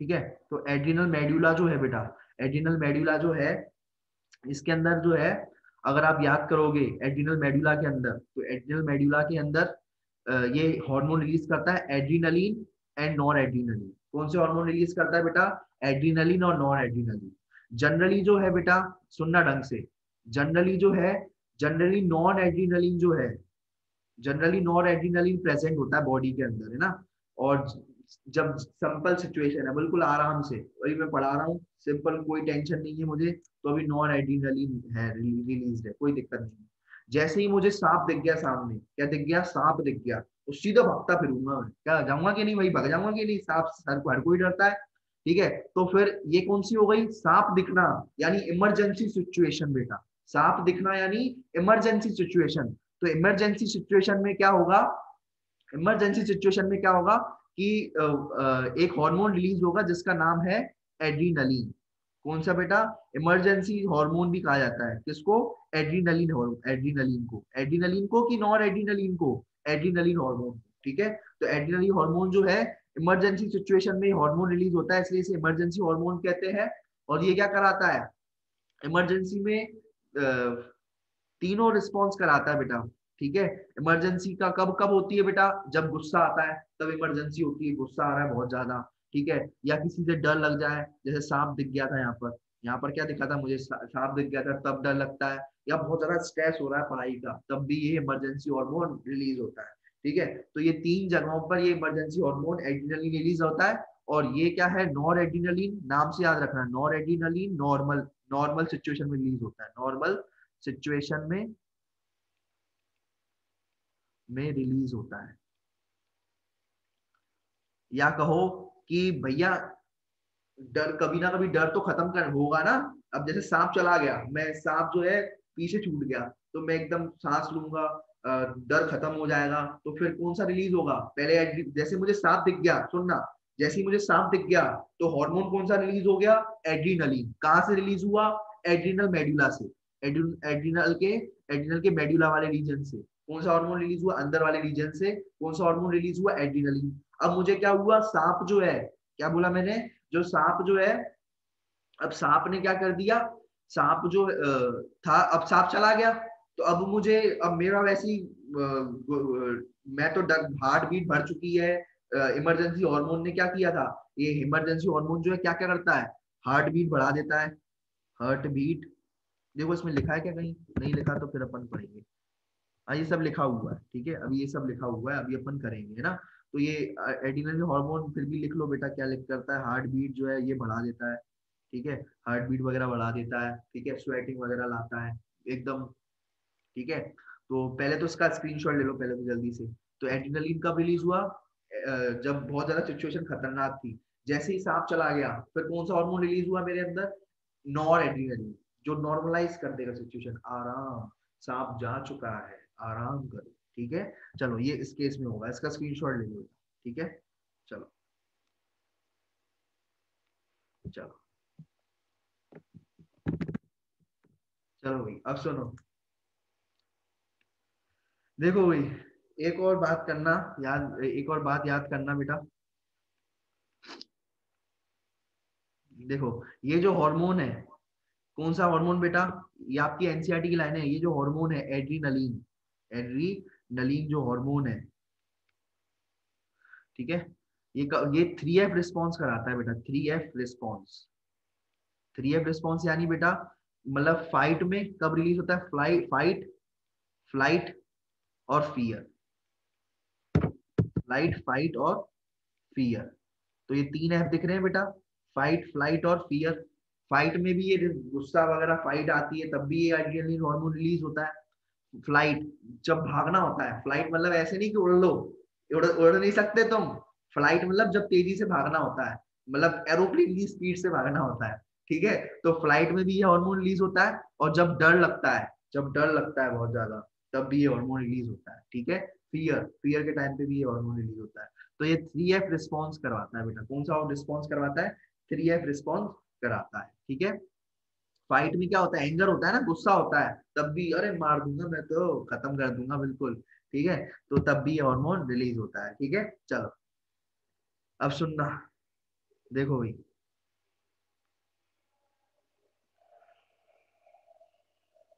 ठीक है, तो एड्रिनल मेडुला जो है बेटा, एड्रिनल मेडुला जो है, इसके अंदर जो है, अगर आप याद करोगे एड्रिनल मेडुला के अंदर, तो एड्रिनल मेडुला के अंदर ये हार्मोन रिलीज करता है, एड्रिनलिन एंड नॉन एड्रिनलिन। कौन से हार्मोन रिलीज करता है बेटा, एड्रिनलिन और नॉन एड्रिनलिन। जनरली जो है बेटा, सुनना ढंग से, जनरली जो है, जनरली नॉन एड्रिनलिन जो है, जनरली नॉन एड्रिनलिन प्रेजेंट होता है बॉडी के अंदर, है ना। और जब सिंपल सिचुएशन है, बिल्कुल आराम से, वही मैं पढ़ा रहा हूँ, सिंपल, कोई टेंशन नहीं है मुझे, तो अभी नॉन एड्रिनलिन है, रिलीज है, कोई दिक्कत नहीं है। जैसे ही मुझे सांप दिख गया सामने, क्या दिख गया, सांप दिख गया, तो सीधा भागता फिरूंगा मैं, क्या जाऊंगा कि नहीं भाई, भाग जाऊंगा कि नहीं, सांप हर कोई डरता है। ठीक है, तो फिर ये कौन सी हो गई, सांप दिखना यानी इमरजेंसी सिचुएशन बेटा। सांप दिखना यानी इमरजेंसी सिचुएशन। तो इमरजेंसी सिचुएशन में क्या होगा, इमरजेंसी सिचुएशन में क्या होगा कि एक हार्मोन रिलीज होगा जिसका नाम है एड्रीनलिन। कौन सा बेटा, इमरजेंसी हार्मोन भी कहा जाता है किसको, एड्रीनलिन। एड्रीनलिन को, एड्रीनलिन को कि नॉन एड्रीनलिन को, एड्रीनलिन हार्मोन। ठीक है, तो एड्रीनलिन हार्मोन जो है इमरजेंसी सिचुएशन में हार्मोन रिलीज होता है, इसलिए इसे इमरजेंसी हार्मोन कहते हैं। और ये क्या कराता है, इमरजेंसी में तीनों रिस्पॉन्स कराता है बेटा। ठीक है, इमरजेंसी का कब कब होती है बेटा, जब गुस्सा आता है तब इमरजेंसी होती है, गुस्सा आ रहा है बहुत ज्यादा। ठीक है, या किसी से डर लग जाए, जैसे सांप दिख गया था यहाँ पर, यहाँ पर क्या दिखा था मुझे, सांप दिख गया था, तब डर लगता है। या बहुत ज्यादा स्ट्रेस हो रहा है पढ़ाई का, तब भी ये इमरजेंसी हार्मोन रिलीज होता है। ठीक है, तो ये तीन जगहों पर ये इमरजेंसी हार्मोन एड्रिनलिन रिलीज होता है। और ये क्या है, नॉर एड्रिनलिन, नाम से याद रखना, nor adrenaline normal, normal situation में रिलीज होता है, नॉर्मल सिचुएशन में रिलीज होता है। या कहो कि भैया डर, कभी ना कभी डर तो खत्म कर होगा ना। अब जैसे सांप चला गया, मैं सांप जो है पीछे छूट गया, तो मैं एकदम सांस लूंगा, डर खत्म हो जाएगा, तो फिर कौन सा रिलीज होगा, पहले जैसे मुझे सांप दिख गया, सुनना, जैसे ही मुझे सांप दिख गया तो हार्मोन कौन सा रिलीज हो गया, एड्रीनलिन। कहाँ से रिलीज हुआ, एड्रिनल मेडुला से, एड्रिनल के मेडुला वाले रीजन से। कौन सा हार्मोन रिलीज हुआ, अंदर वाले रीजन से कौन सा हार्मोन रिलीज हुआ, एड्रिनलिन। अब मुझे क्या हुआ, सांप जो है, क्या बोला मैंने, जो सांप जो है, अब सांप ने क्या कर दिया, सांप जो था, अब सांप चला गया, तो अब मुझे, अब मेरा वैसी मैं तो डर, हार्ट बीट बढ़ चुकी है। इमरजेंसी हार्मोन ने क्या किया था, ये इमरजेंसी हार्मोन जो है क्या क्या करता है, हार्ट बीट बढ़ा देता है। हार्ट बीट, देखो इसमें लिखा है क्या, कहीं नहीं लिखा तो फिर अपन पढ़ेंगे। हाँ, ये सब लिखा हुआ है, ठीक है, अभी ये सब लिखा हुआ है, अभी अपन करेंगे, है ना। तो ये एड्रिनल हार्मोन फिर भी लिख लो बेटा, क्या लिख करता है, हार्ट बीट जो है ये बढ़ा देता है। ठीक है, हार्ट बीट वगैरह बढ़ा देता है, ठीक है, स्वेटिंग वगैरह लाता है एकदम। ठीक है, तो पहले तो इसका स्क्रीनशॉट ले लो पहले तो जल्दी से। तो एड्रिनलिन कब रिलीज हुआ, जब बहुत ज्यादा सिचुएशन खतरनाक थी। जैसे ही सांप चला गया, फिर कौन सा हार्मोन रिलीज हुआ मेरे अंदर, नॉर एड्रिनलिन, जो नॉर्मलाइज कर देगा सिचुएशन, आराम, सांप जा चुका है, आराम करो। ठीक है, चलो ये इस केस में होगा, इसका स्क्रीनशॉट ले लो। ठीक है, चलो। चलो चलो भाई अब सुनो, देखो भाई एक और बात करना याद, एक और बात याद करना बेटा। देखो ये जो हार्मोन है, कौन सा हार्मोन बेटा, ये आपकी एनसीईआरटी की लाइन है, ये जो हार्मोन है एड्रीनलिन, एड्रीनलिन जो हार्मोन है, ठीक है, ये 3F रिस्पॉन्स कराता है बेटा, 3F रिस्पॉन्स। 3F रिस्पॉन्स यानी बेटा मतलब फाइट में कब रिलीज होता है, फाइट, फ्लाइट और फियर, फ्लाइट, फाइट और फियर। तो ये 3F दिख रहे हैं बेटा, फाइट, फ्लाइट और फियर। फाइट में भी ये गुस्सा वगैरह फाइट आती है तब भी ये एड्रेनलिन हार्मोन रिलीज होता है। फ्लाइट, जब भागना होता है, फ्लाइट मतलब ऐसे नहीं कि उड़ लो, उड़ नहीं सकते तुम। फ्लाइट मतलब जब तेजी से भागना होता है, मतलब एरोप्लेन की स्पीड से भागना होता है, ठीक है। तो फ्लाइट में भी ये हार्मोन रिलीज होता है, और जब डर लगता है, जब डर लगता है बहुत ज्यादा, तब भी ये हार्मोन रिलीज होता है, ठीक है। फियर, फियर के टाइम पे भी ये हार्मोन रिलीज होता है। तो ये 3F रिस्पॉन्स करवाता है बेटा, कौन सा रिस्पॉन्स करवाता है, 3F रिस्पॉन्स कराता है, ठीक है। फाइट में क्या होता है, एंगर होता है ना, गुस्सा होता है, तब भी अरे मार दूंगा मैं तो, खत्म कर दूंगा बिल्कुल, ठीक है। तो तब भी ये हार्मोन रिलीज होता है, ठीक है। चलो अब सुनना, देखो भाई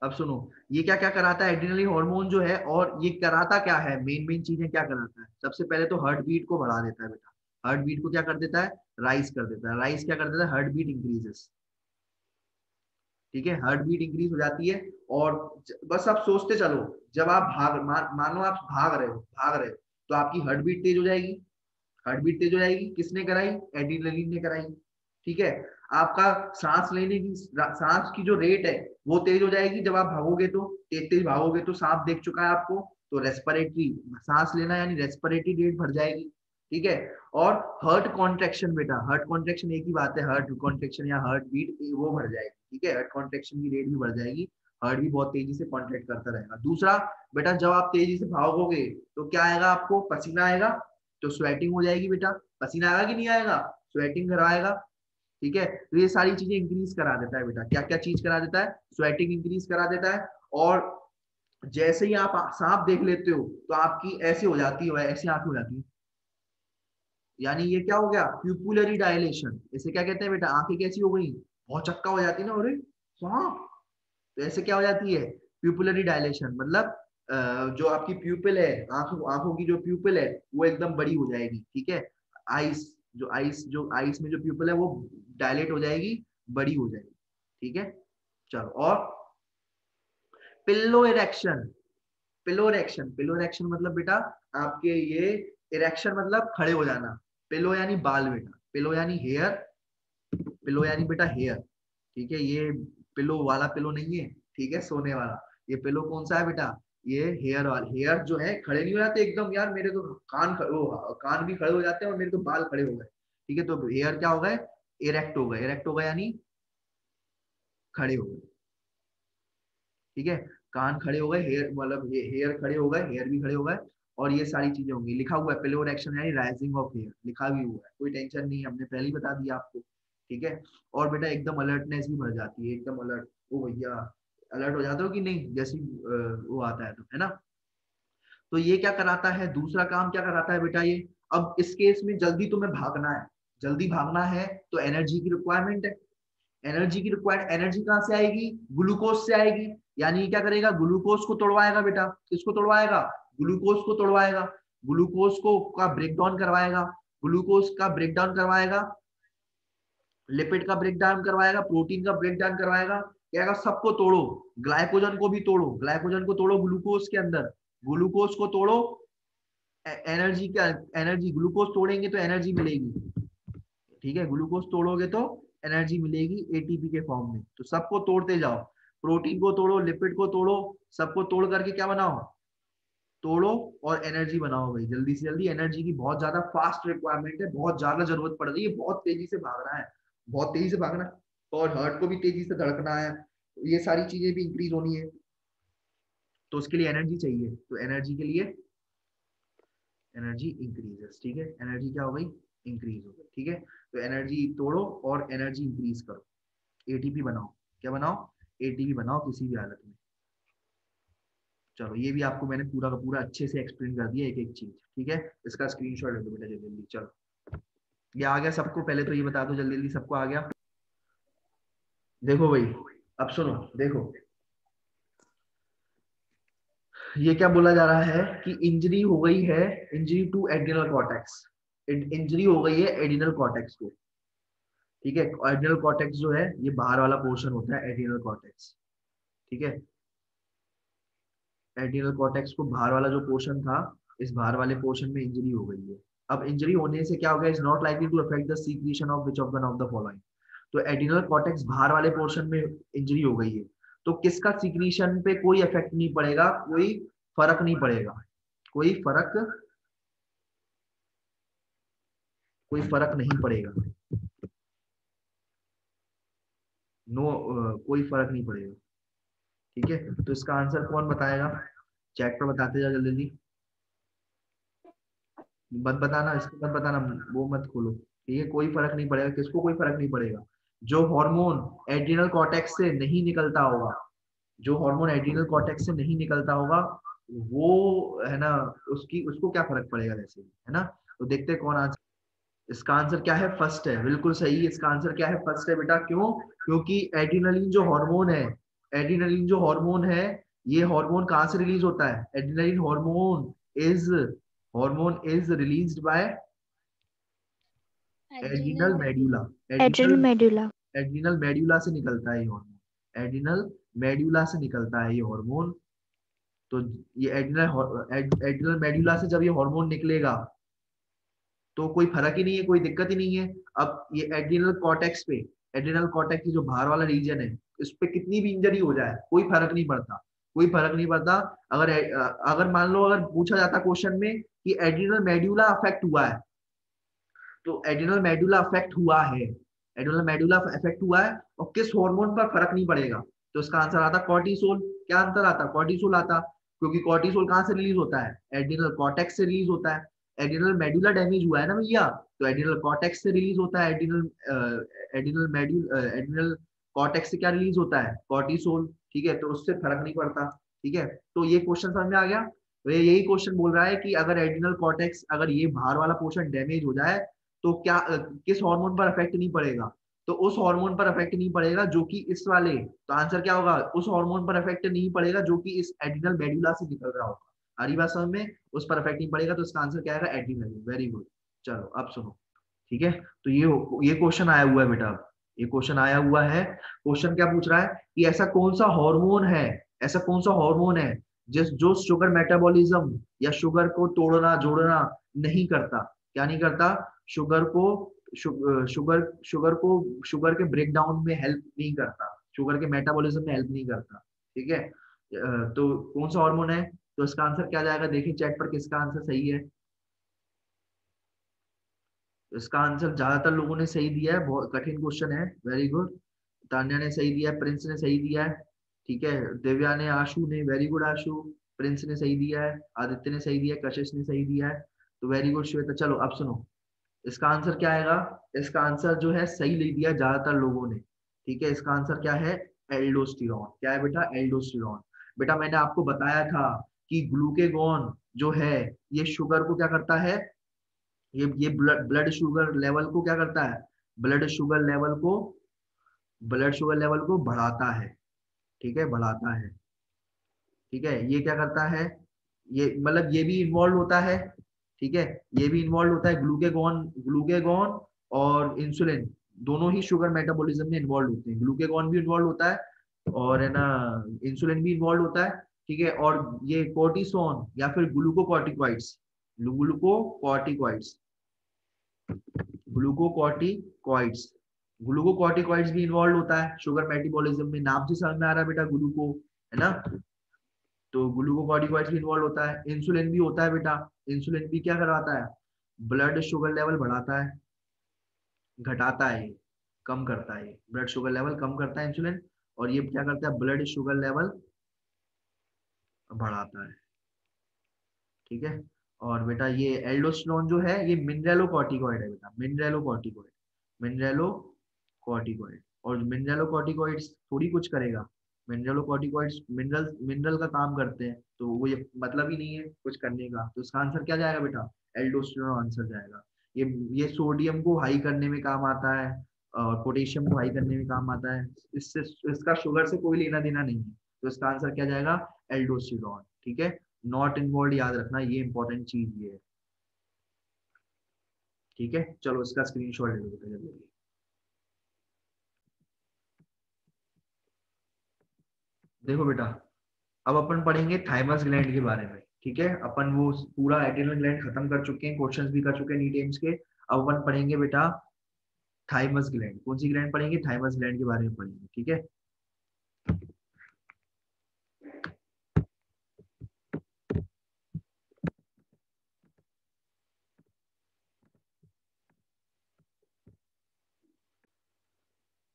अब सुनो, ये क्या क्या कराता है एड्रिनलिन हार्मोन जो है, और ये कराता क्या है, मेन मेन चीजें क्या कराता है, सबसे पहले तो हार्ट बीट को बढ़ा देता है बेटा, हार्ट बीट को क्या कर देता है, राइज कर देता है, राइज क्या कर देता है, हार्ट बीट इंक्रीजेस, ठीक है, हार्ट बीट इंक्रीज हो जाती है। और बस आप सोचते चलो, जब आप मानो आप भाग रहे हो तो आपकी हार्ट बीट तेज हो जाएगी, हार्ट बीट तेज हो जाएगी, किसने कराई, एड्रेनलिन ने कराई, ठीक है। आपका सांस लेने की, सांस की जो रेट है वो तेज हो जाएगी, जब आप भागोगे तो तेज तेज भागोगे तो सांप देख चुका है आपको, तो रेस्पिरेटरी, सांस लेना यानी रेस्पिरेटरी रेट बढ़ जाएगी, ठीक है। और हार्ट कॉन्ट्रेक्शन बेटा, हार्ट कॉन्ट्रेक्शन एक ही बात है, हार्ट कॉन्ट्रेक्शन या हार्ट बीट वो बढ़ जाएगी, ठीक है, हार्ट कॉन्ट्रेक्शन की रेट भी बढ़ जाएगी, हार्ट भी बहुत तेजी से कॉन्ट्रैक्ट करता रहेगा। दूसरा बेटा, जब आप तेजी से भागोगे तो क्या आएगा, आपको पसीना आएगा, तो स्वेटिंग हो जाएगी बेटा, पसीना आएगा कि नहीं आएगा, स्वेटिंग कराएगा, ठीक है। तो ये सारी चीजें इंक्रीज करा देता है बेटा, क्या क्या चीज करा देता है, स्वेटिंग इंक्रीज करा देता है। और जैसे ही आप सांप देख लेते हो तो आपकी ऐसे हो जाती है, ऐसी आंख हो जाती है, यानी ये क्या हो गया, प्यूपुलरी डायलेशन, इसे क्या कहते हैं बेटा, आंखें कैसी हो गई, बहुत चक्का हो जाती है ना, अरे सांप, तो ऐसे क्या हो जाती है, प्यूपुलरी डायलेशन, मतलब जो आपकी प्यूपिल है, आंखों आंखों की जो प्यूपिल है वो एकदम बड़ी हो जाएगी, ठीक है। आइस, जो आइस में जो प्यूपिल है वो डायलेट हो जाएगी, बड़ी हो जाएगी, ठीक है। चलो और pillow erection, pillow erection, pillow erection मतलब बेटा आपके ये, इरेक्शन मतलब खड़े हो जाना, पिलो यानी बाल बेटा, पिलो यानी हेयर, पिलो यानी बेटा हेयर, ठीक है। ये पिलो वाला पिलो नहीं है, ठीक है, सोने वाला, ये पिलो कौन सा है बेटा, ये हेयर वाला, हेयर जो है खड़े नहीं हो जाते एकदम, यार मेरे तो कान भी खड़े हो जाते हैं और मेरे तो बाल खड़े हो गए, ठीक है। तो हेयर क्या हो गए, इरेक्ट हो गए, इरेक्ट हो गए यानी खड़े हो गए, ठीक है। कान खड़े हो गए, हेयर मतलब हेयर खड़े हो गए, हेयर भी खड़े हो गए, और ये सारी चीजें होंगी, लिखा हुआ है पिलो इरेक्शन यानी राइजिंग ऑफ हेयर, लिखा भी हुआ है, कोई टेंशन नहीं है, हमने पहले ही बता दिया आपको, ठीक है। और बेटा एकदम अलर्टनेस भी बढ़ जाती है, एकदम अलर्ट, ओ भैया अलर्ट हो जाते हो कि नहीं, जैसे वो आता है तो, है ना। तो ये क्या कराता है, दूसरा काम क्या कराता है बेटा ये, अब इस केस में जल्दी तुम्हें भागना है, जल्दी भागना है तो एनर्जी की रिक्वायरमेंट है, एनर्जी की रिक्वायर्ड, एनर्जी कहाँ से आएगी, ग्लूकोज से आएगी, यानी क्या करेगा, ग्लूकोज को तोड़वाएगा बेटा, किसको तोड़वाएगा, ग्लूकोज को तोड़वाएगा, ग्लूकोज को का ब्रेक डाउन करवाएगा, ग्लूकोज का ब्रेक डाउन करवाएगा, लिपिड का ब्रेक डाउन करवाएगा, प्रोटीन का ब्रेक डाउन करवाएगा, क्या सबको तोड़ो, ग्लाइकोजन को भी तोड़ो, ग्लाइकोजन को तोड़ो ग्लूकोज के अंदर, ग्लूकोज को तोड़ो, एनर्जी का, एनर्जी ग्लूकोज तोड़ेंगे तो एनर्जी मिलेगी, ठीक है, ग्लूकोज तोड़ोगे तो एनर्जी मिलेगी एटीपी के फॉर्म में, तो सबको तोड़ते जाओ, प्रोटीन को तोड़ो, लिपिड को तोड़ो, सबको तोड़ करके क्या बनाओ, तोड़ो और एनर्जी बनाओ भाई, जल्दी से जल्दी, एनर्जी की बहुत ज्यादा फास्ट रिक्वायरमेंट है, बहुत ज्यादा जरूरत पड़ रही है, बहुत तेजी से भागना है, बहुत तेजी से भागना है, और हार्ट को भी तेजी से धड़कना है, ये सारी चीजें भी इंक्रीज होनी है, तो उसके लिए एनर्जी चाहिए, तो एनर्जी के लिए एनर्जी इंक्रीजेस, ठीक है, एनर्जी क्या हो गई, इंक्रीज होगा। ठीक है, तो एनर्जी तोड़ो और एनर्जी इंक्रीज करो, एटीपी बनाओ। क्या बनाओ? एटीपी बनाओ किसी भी हालत में। चलो ये भी आपको मैंने पूरा का पूरा अच्छे से एक्सप्लेन कर दिया एक एक चीज। ठीक है, इसका स्क्रीनशॉट ले लो बेटा जल्दी जल्दी। चलो ये आ गया सबको? पहले तो ये बता दो जल्दी जल्दी, सबको आ गया? देखो भाई, अब सुनो, देखो ये क्या बोला जा रहा है कि इंजरी हो गई है, injury to adrenal cortex, injury हो गई है एड्रिनल कॉर्टेक्स को। ठीक है, एड्रिनल कॉर्टेक्स जो है ये बाहर वाला पोर्शन होता है, एड्रिनल कॉर्टेक्स। ठीक है, एड्रिनल कॉर्टेक्स को बाहर वाला जो पोर्शन था, इस बाहर वाले पोर्शन में इंजरी हो गई है। अब इंजरी होने से क्या हो गया? Is not likely to affect the secretion of which of the following. तो एड्रिनल कॉर्टेक्स बाहर वाले पोर्शन में इंजरी हो गई है, तो किसका सीक्रेशन पे कोई इफेक्ट नहीं पड़ेगा, कोई फर्क नहीं पड़ेगा, कोई फर्क, कोई फर्क नहीं पड़ेगा। नो, कोई फर्क नहीं पड़ेगा। ठीक है, तो इसका आंसर कौन बताएगा? चैट पर बताते जाओ जल्दी जल्दी, मत बताना, इसको मत बताना, वो मत खोलो। ठीक है, कोई फर्क नहीं पड़ेगा। किसको कोई फर्क नहीं पड़ेगा? जो हार्मोन एड्रिनल कॉर्टेक्स से नहीं निकलता होगा, जो हार्मोन एड्रिनल कॉर्टेक्स से नहीं निकलता होगा, वो है ना, उसकी उसको क्या फर्क पड़ेगा वैसे ही, है ना। तो देखते हैं कौन आंसर। इसका आंसर क्या है? फर्स्ट है, बिल्कुल सही। इसका आंसर क्या है? फर्स्ट है बेटा। क्यों? क्योंकि एड्रिनलिन जो हार्मोन है, एड्रिनलिन जो हार्मोन है, ये हार्मोन कहाँ से रिलीज होता है? Adrenaline is hormone is released by adrenal medulla. Adrenal medulla. Adrenal medulla से निकलता है ये हार्मोन, एड्रिनल मेड्यूला से निकलता है ये हार्मोन। तो ये एड्रिनल मेड्यूला से जब ये हार्मोन निकलेगा तो कोई फर्क ही नहीं है, कोई दिक्कत ही नहीं है। अब ये एड्रिनल कॉर्टेक्स पे, एड्रिनल कॉर्टेक्स की जो बाहर वाला रीजन है, इस पे कितनी भी इंजरी हो जाए कोई फर्क नहीं पड़ता, कोई फर्क नहीं पड़ता। अगर अगर मान लो, अगर पूछा जाता क्वेश्चन में कि एड्रिनल मेड्यूला अफेक्ट हुआ है, तो एड्रिनल मेडुला अफेक्ट हुआ है, एड्रिनल मेडुला अफेक्ट हुआ है और किस हार्मोन पर फर्क नहीं पड़ेगा, तो इसका आंसर आता कॉर्टिसोल। क्या आंसर आता? कॉर्टिसोल आता, क्योंकि कॉर्टिसोल कहाँ से रिलीज होता है? एड्रिनल कॉर्टेक्स से रिलीज होता है। एड्रिनल मेडुला डैमेज हुआ है ना भैया, तो एड्रिनल कॉर्टेक्स से रिलीज होता है, एड्रिनल कॉर्टेक्स से क्या रिलीज होता है? कॉर्टिसोल। ठीक है, तो उससे फर्क नहीं पड़ता। ठीक है, तो ये क्वेश्चन समझ में आ गया। तो ये यही क्वेश्चन बोल रहा है कि अगर एड्रिनल कॉर्टेक्स, अगर ये बाहर वाला पोर्शन डैमेज हो जाए तो क्या किस हार्मोन पर इफेक्ट नहीं पड़ेगा? तो उस हार्मोन पर इफेक्ट नहीं पड़ेगा जो कि इस वाले, तो आंसर क्या होगा? उस हार्मोन पर इफेक्ट नहीं पड़ेगा जो कि इस एड्रिनल मेडुला से निकल रहा होगा। हरी बात समझ में? उस पर इफेक्ट नहीं पड़ेगा, तो इसका आंसर क्या आएगा? एड्रिनल। Very good. चलो अब सुनो। ठीक है, तो ये क्वेश्चन आया हुआ है बेटा, अब ये क्वेश्चन आया हुआ है। क्वेश्चन क्या पूछ रहा है कि ऐसा कौन सा हार्मोन है, ऐसा कौन सा हार्मोन है जिस जो शुगर मेटाबॉलिज्म या शुगर को तोड़ना जोड़ना नहीं करता? क्या नहीं करता? शुगर को शुगर के ब्रेक डाउन में हेल्प नहीं करता, शुगर के मेटाबॉलिज्म में हेल्प नहीं करता। ठीक है, तो कौन सा हार्मोन है? तो इसका आंसर क्या जाएगा? देखिए चैट पर किसका आंसर सही है। इसका आंसर ज्यादातर लोगों ने सही दिया है, बहुत कठिन क्वेश्चन है। Very good. तान्या ने सही दिया है, प्रिंस ने सही दिया है। ठीक है, दिव्या ने, आशु ने, वेरी गुड आशु। प्रिंस ने सही दिया है, आदित्य ने सही दिया है, कशिश ने सही दिया है। तो वेरी गुड श्वेता। चलो अब सुनो, इसका आंसर क्या आएगा? इसका आंसर जो है सही ले दिया ज्यादातर लोगों ने। ठीक है, इसका आंसर क्या है? एल्डोस्टेरॉन। क्या है बेटा? एल्डोस्टेरॉन। बेटा मैंने आपको बताया था कि ग्लूकेगॉन जो है ये शुगर को क्या करता है? ये ब्लड शुगर लेवल को क्या करता है? ब्लड शुगर लेवल को, ब्लड शुगर लेवल को बढ़ाता है। ठीक है, बढ़ाता है। ठीक है, ये क्या करता है? ये मतलब ये भी इन्वॉल्व होता है। ठीक है, ये भी इन्वॉल्व होता है। ग्लूकेगॉन और इंसुलिन दोनों ही शुगर मेटाबॉलिज्म में इन्वॉल्व होते हैं। ग्लूकेगॉन भी इन्वॉल्व होता है और है ना, इंसुलिन भी इन्वॉल्व होता है। ठीक है, और ये कोर्टिसोन या फिर ग्लूकोकॉर्टिकॉइड्स, ग्लूकोकॉर्टिकॉइड्स ग्लूकोकॉर्टिकॉइड्स ग्लूकोकॉर्टिकॉइड्स भी इन्वॉल्व होता है शुगर मेटाबॉलिज्म में। नाम से समझ में आ रहा है बेटा, ग्लूको, है ना। तो ग्लूकोकॉर्टिकॉइड्स भी इन्वॉल्व होता है। इंसुलिन भी होता है बेटा। इंसुलिन भी क्या करवाता है? ब्लड शुगर लेवल बढ़ाता है, घटाता है, कम करता है। ब्लड शुगर लेवल कम करता है इंसुलिन, और ये क्या करता है? ब्लड शुगर लेवल बढ़ाता है। ठीक है, और बेटा ये एल्डोस्टेरोन जो है ये मिनरेलोकॉर्टिकॉइड है बेटा, मिनरेलोकॉर्टिकॉइड, मिनरेलोकॉर्टिकॉइड। और मिनरेलोकॉर्टिकॉइड थोड़ी कुछ करेगा, मिनरेलोकॉर्टिकॉइड्स मिनरल मिनरल का काम करते हैं, तो वो ये मतलब ही नहीं है कुछ करने का। तो इसका आंसर क्या जाएगा बेटा, एल्डोस्टेरोन आंसर जाएगा। ये सोडियम को हाई करने में काम आता है और पोटेशियम को हाई करने में काम आता है। इससे इसका शुगर से कोई लेना देना नहीं है, तो इसका आंसर क्या जाएगा, एल्डोस्टेरोन। ठीक है, नॉट इन्वॉल्व याद रखना, ये इंपॉर्टेंट चीज ये है। ठीक है, चलो इसका स्क्रीनशॉट ले लो बेटा जल्दी। देखो बेटा, अब अपन पढ़ेंगे थाइमस ग्लैंड के बारे में। ठीक है, अपन वो पूरा एड्रिनल ग्लैंड खत्म कर चुके हैं, क्वेश्चंस भी कर चुके हैं नीट एम्स के। अब अपन पढ़ेंगे बेटा थाइमस ग्लैंड। कौन सी ग्लैंड पढ़ेंगे, थाइमस ग्लैंड के बारे में पढ़ेंगे। ठीक है,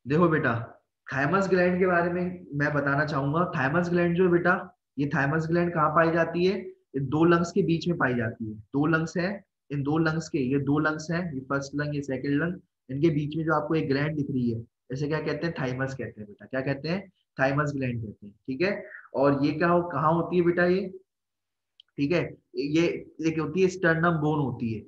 देखो बेटा थाइमस ग्लैंड के बारे में मैं बताना चाहूंगा। थाइमस ग्लैंड जो है बेटा, ये थाइमस ग्लैंड कहाँ पाई जाती है, ये दो लंग्स के बीच में पाई जाती है। दो लंग्स है, इन दो लंग्स के, ये दो लंग्स हैं, ये फर्स्ट लंग ये सेकंड लंग, इनके बीच में जो आपको एक ग्लैंड दिख रही है, इसे क्या कहते हैं, थाइमस कहते हैं बेटा। क्या कहते हैं, थाइमस ग्लैंड कहते हैं। ठीक है, और ये क्या कहाँ होती है बेटा ये, ठीक है, ये एक होती है स्टर्नम बोन होती है,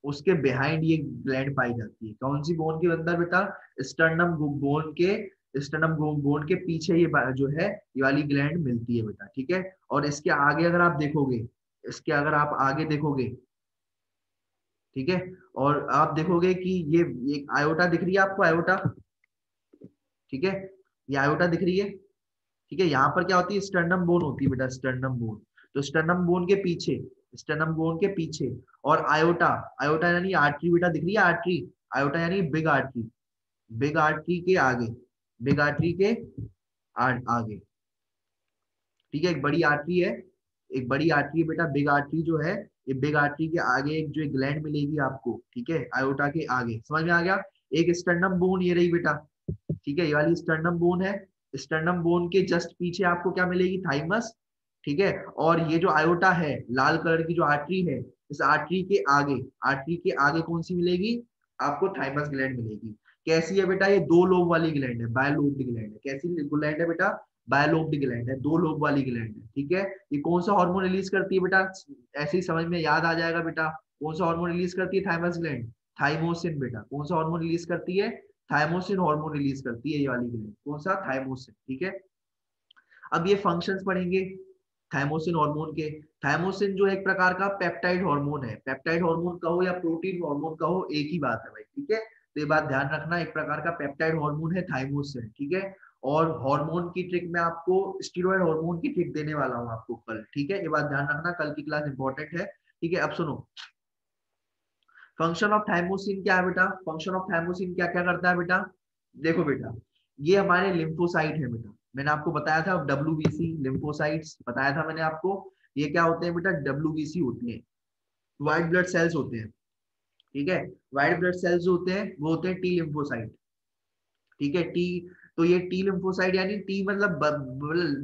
उसके बिहाइंड ये ग्लैंड पाई जाती है। कौन सी बोन के अंदर बेटा, स्टर्नम बोन के, स्टर्नम बोन के पीछे ये जो है ये वाली ग्लैंड मिलती है बेटा। ठीक है, और इसके आगे अगर आप देखोगे, इसके अगर आप आगे देखोगे, ठीक है, और आप देखोगे कि ये एक आयोटा दिख रही है आपको, आयोटा, ठीक है, ये आयोटा दिख रही है। ठीक है, यहाँ पर क्या होती है, स्टर्नम बोन होती है बेटा, स्टर्नम बोन। तो स्टर्नम बोन के पीछे, स्टर्नम बोन के पीछे और आयोटा, आयोटा यानी आर्टरी बेटा दिख रही है, आर्टरी, आयोटा यानी बिग आर्टरी, बिग आर्टरी के आगे, बिग आर्टरी के आगे। ठीक है, एक बड़ी आर्टरी है, एक बड़ी आर्टरी है बेटा, बिग आर्टरी जो है, ये बिग आर्टरी के आगे एक जो ग्लैंड मिलेगी आपको, ठीक है, आयोटा के आगे। समझ में आ गया, एक स्टर्नम बोन ये रही बेटा, ठीक है, ये वाली स्टर्नम बोन है। स्टर्नम बोन के जस्ट पीछे आपको क्या मिलेगी, थाइमस। ठीक है, और ये जो आयोटा है, लाल कलर की जो आर्टरी है, इस आर्टरी के आगे, आर्टरी के आगे कौन सी मिलेगी आपको, थाइमस ग्लैंड मिलेगी। कैसी है बेटा, ये दो लोब वाली ग्लैंड है, बायलोब्ड ग्लैंड है। कैसी ग्लैंड है बेटा, बायलोब्ड ग्लैंड है, दो लोब वाली ग्लैंड है। ठीक है, ये कौन सा हार्मोन रिलीज करती है बेटा, ऐसे ही समझ में याद आ जाएगा बेटा, कौन सा हार्मोन रिलीज करती है थाइमस ग्लैंड, थाइमोसिन बेटा। कौन सा हार्मोन रिलीज करती है, थाइमोसिन हार्मोन रिलीज करती है ये वाली ग्लैंड, कौन सा, थाइमोसिन। ठीक है, अब ये फंक्शंस पढ़ेंगे थाइमोसिन हार्मोन के। थाइमोसिन जो एक प्रकार का पेप्टाइड हार्मोन है, पेप्टाइड हार्मोन कहो या प्रोटीन हार्मोन कहो, एक ही बात है भाई। ठीक है, तो ये बात ध्यान रखना, एक प्रकार का पेप्टाइड हार्मोन है थाइमोसिन। ठीक है, और हार्मोन की ट्रिक मैं आपको स्टीरॉयड हार्मोन की ट्रिक देने वाला हूँ आपको कल। ठीक है, ये बात ध्यान रखना, कल की क्लास इंपॉर्टेंट है। ठीक है, अब सुनो, फंक्शन ऑफ थाइमोसिन क्या है बेटा, फंक्शन ऑफ थाइमोसिन क्या क्या करता है बेटा। देखो बेटा, ये हमारे लिम्फोसाइट है बेटा, मैंने आपको बताया था WBC लिम्फोसाइट्स बताया था मैंने आपको। ये क्या होते हैं बेटा, WBC होते हैं, व्हाइट ब्लड सेल्स होते हैं। ठीक है, व्हाइट ब्लड सेल्स जो होते हैं वो होते हैं टी लिम्फोसाइट। ठीक है, टी, तो ये टी लिम्फोसाइट यानी टी मतलब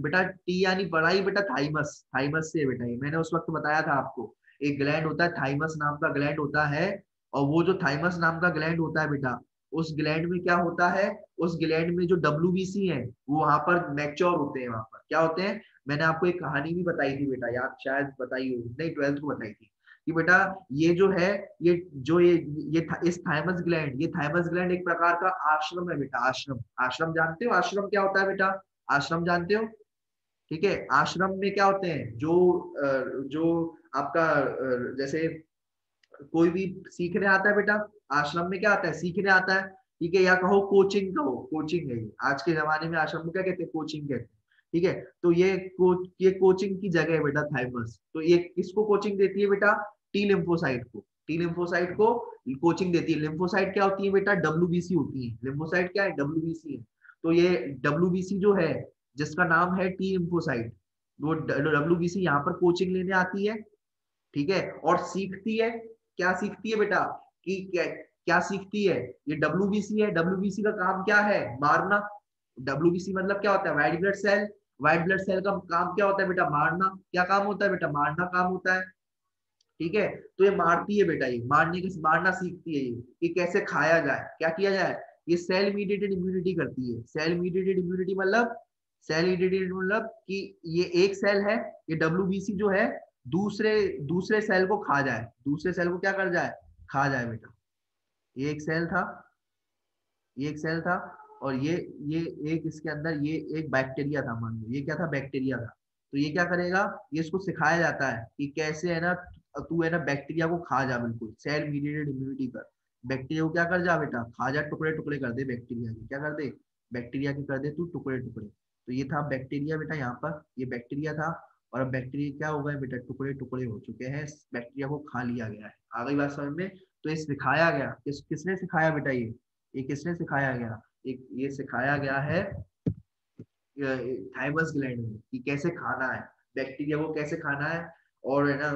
बेटा टी यानी बड़ा ही बेटा, थाइमस, थाइमस से बेटा, ये मैंने उस वक्त बताया था आपको, एक ग्लैंड होता है थाइमस नाम का ग्लैंड होता है। और वो जो थाइमस नाम का ग्लैंड होता है बेटा, उस ग्लैंड में क्या होता है, उस ग्लैंड में जो WBC है वो वहां पर मैच्योर होते हैं, वहां पर क्या होते हैं। मैंने आपको एक कहानी भी बताई थी बेटा, याद शायद बताई हो, नहीं 12th को बताई थी, कि बेटा ये जो है, ये जो इस थाइमस ग्लैंड, ये थाइमस ग्लैंड एक प्रकार का आश्रम है बेटा, आश्रम। आश्रम जानते हो, आश्रम क्या होता है बेटा, आश्रम जानते हो। ठीक है, आश्रम में क्या होते हैं, जो आपका जैसे कोई भी सीखने आता है बेटा, आश्रम में क्या आता है, सीखने आता है। ठीक है, या कहो कोचिंग, कहो कोचिंग है, आज के जमाने में आश्रम को क्या कहते हैं, कोचिंग कहते हैं। ठीक है, तो ये कोचिंग की जगह है बेटा थाइमस। तो ये किसको कोचिंग देती है बेटा, टी लिम्फोसाइट को, टी लिम्फोसाइट को कोचिंग देती है। लिम्फोसाइट क्या होती है बेटा, WBC होती है। लिम्फोसाइट क्या है, WBC है। तो ये WBC जो है, जिसका नाम है टी लिम्फोसाइट, वो WBC यहाँ पर कोचिंग लेने आती है। ठीक है, और सीखती है, क्या सीखती है बेटा, कि क्या सीखती है, ये WBC है, WBC का काम क्या है, मारना। WBC मतलब क्या होता है, white blood cell, white blood cell का काम क्या होता है बेटा, मारना। क्या काम होता है बेटा, मारना काम होता है। ठीक है। तो ये मारती है बेटा, ये मारना सीखती है ये कि कैसे खाया जाए, क्या किया जाए। ये सेल मीडिएटेड इम्यूनिटी करती है। सेल मीडिएटेड इम्यूनिटी मतलब, सेल मीडिएटेड मतलब कि ये एक सेल है, ये डब्ल्यूबीसी जो है दूसरे दूसरे सेल को खा जाए, दूसरे सेल को क्या कर जाए, खा जाए बेटा। ये एक सेल था, ये एक सेल था, और ये एक इसके अंदर ये एक बैक्टीरिया था, मान लो ये क्या था, बैक्टीरिया था। तो ये क्या करेगा, ये इसको सिखाया जाता है कि कैसे है ना, तू है ना बैक्टीरिया को खा जा, बिल्कुल सेल मीडिएटेड इम्यूनिटी कर। बैक्टीरिया को क्या कर जा बेटा, खा जा, टुकड़े टुकड़े कर दे बैक्टीरिया के, क्या कर दे, बैक्टीरिया के कर दे तू टुकड़े टुकड़े। तो ये था बैक्टीरिया बेटा, यहाँ पर ये बैक्टीरिया था, और अब बैक्टीरिया क्या हो गए बेटा, टुकड़े टुकड़े हो चुके हैं, बैक्टीरिया को खा लिया गया है। आ गई बात समझ में। तो ये सिखाया गया, किसने सिखाया बेटा, ये किसने सिखाया गया, एक ये सिखाया गया है थाइमस ग्लैंड में कि कैसे खाना है, बैक्टीरिया को कैसे खाना है, और है ना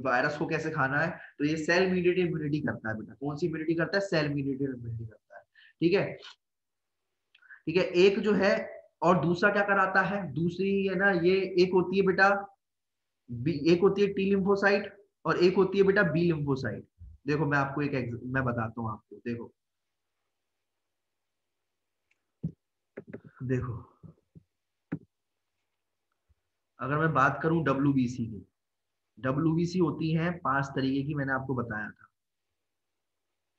वायरस को कैसे खाना है। तो ये सेल मीडिएटेड इम्यूनिटी करता है बेटा। कौन सी इम्यूनिटी करता है, सेल मीडिएटेड इम्यूनिटी करता है। ठीक है, ठीक है। एक जो है, और दूसरा क्या कराता है, दूसरी है ना, ये एक होती है बेटा एक होती है टी लिम्फोसाइट, और एक होती है बेटा बी लिम्फोसाइट। देखो मैं आपको मैं बताता हूँ आपको, देखो देखो अगर मैं बात करूं डब्ल्यूबीसी की, डब्ल्यूबीसी होती है 5 तरीके की, मैंने आपको बताया था,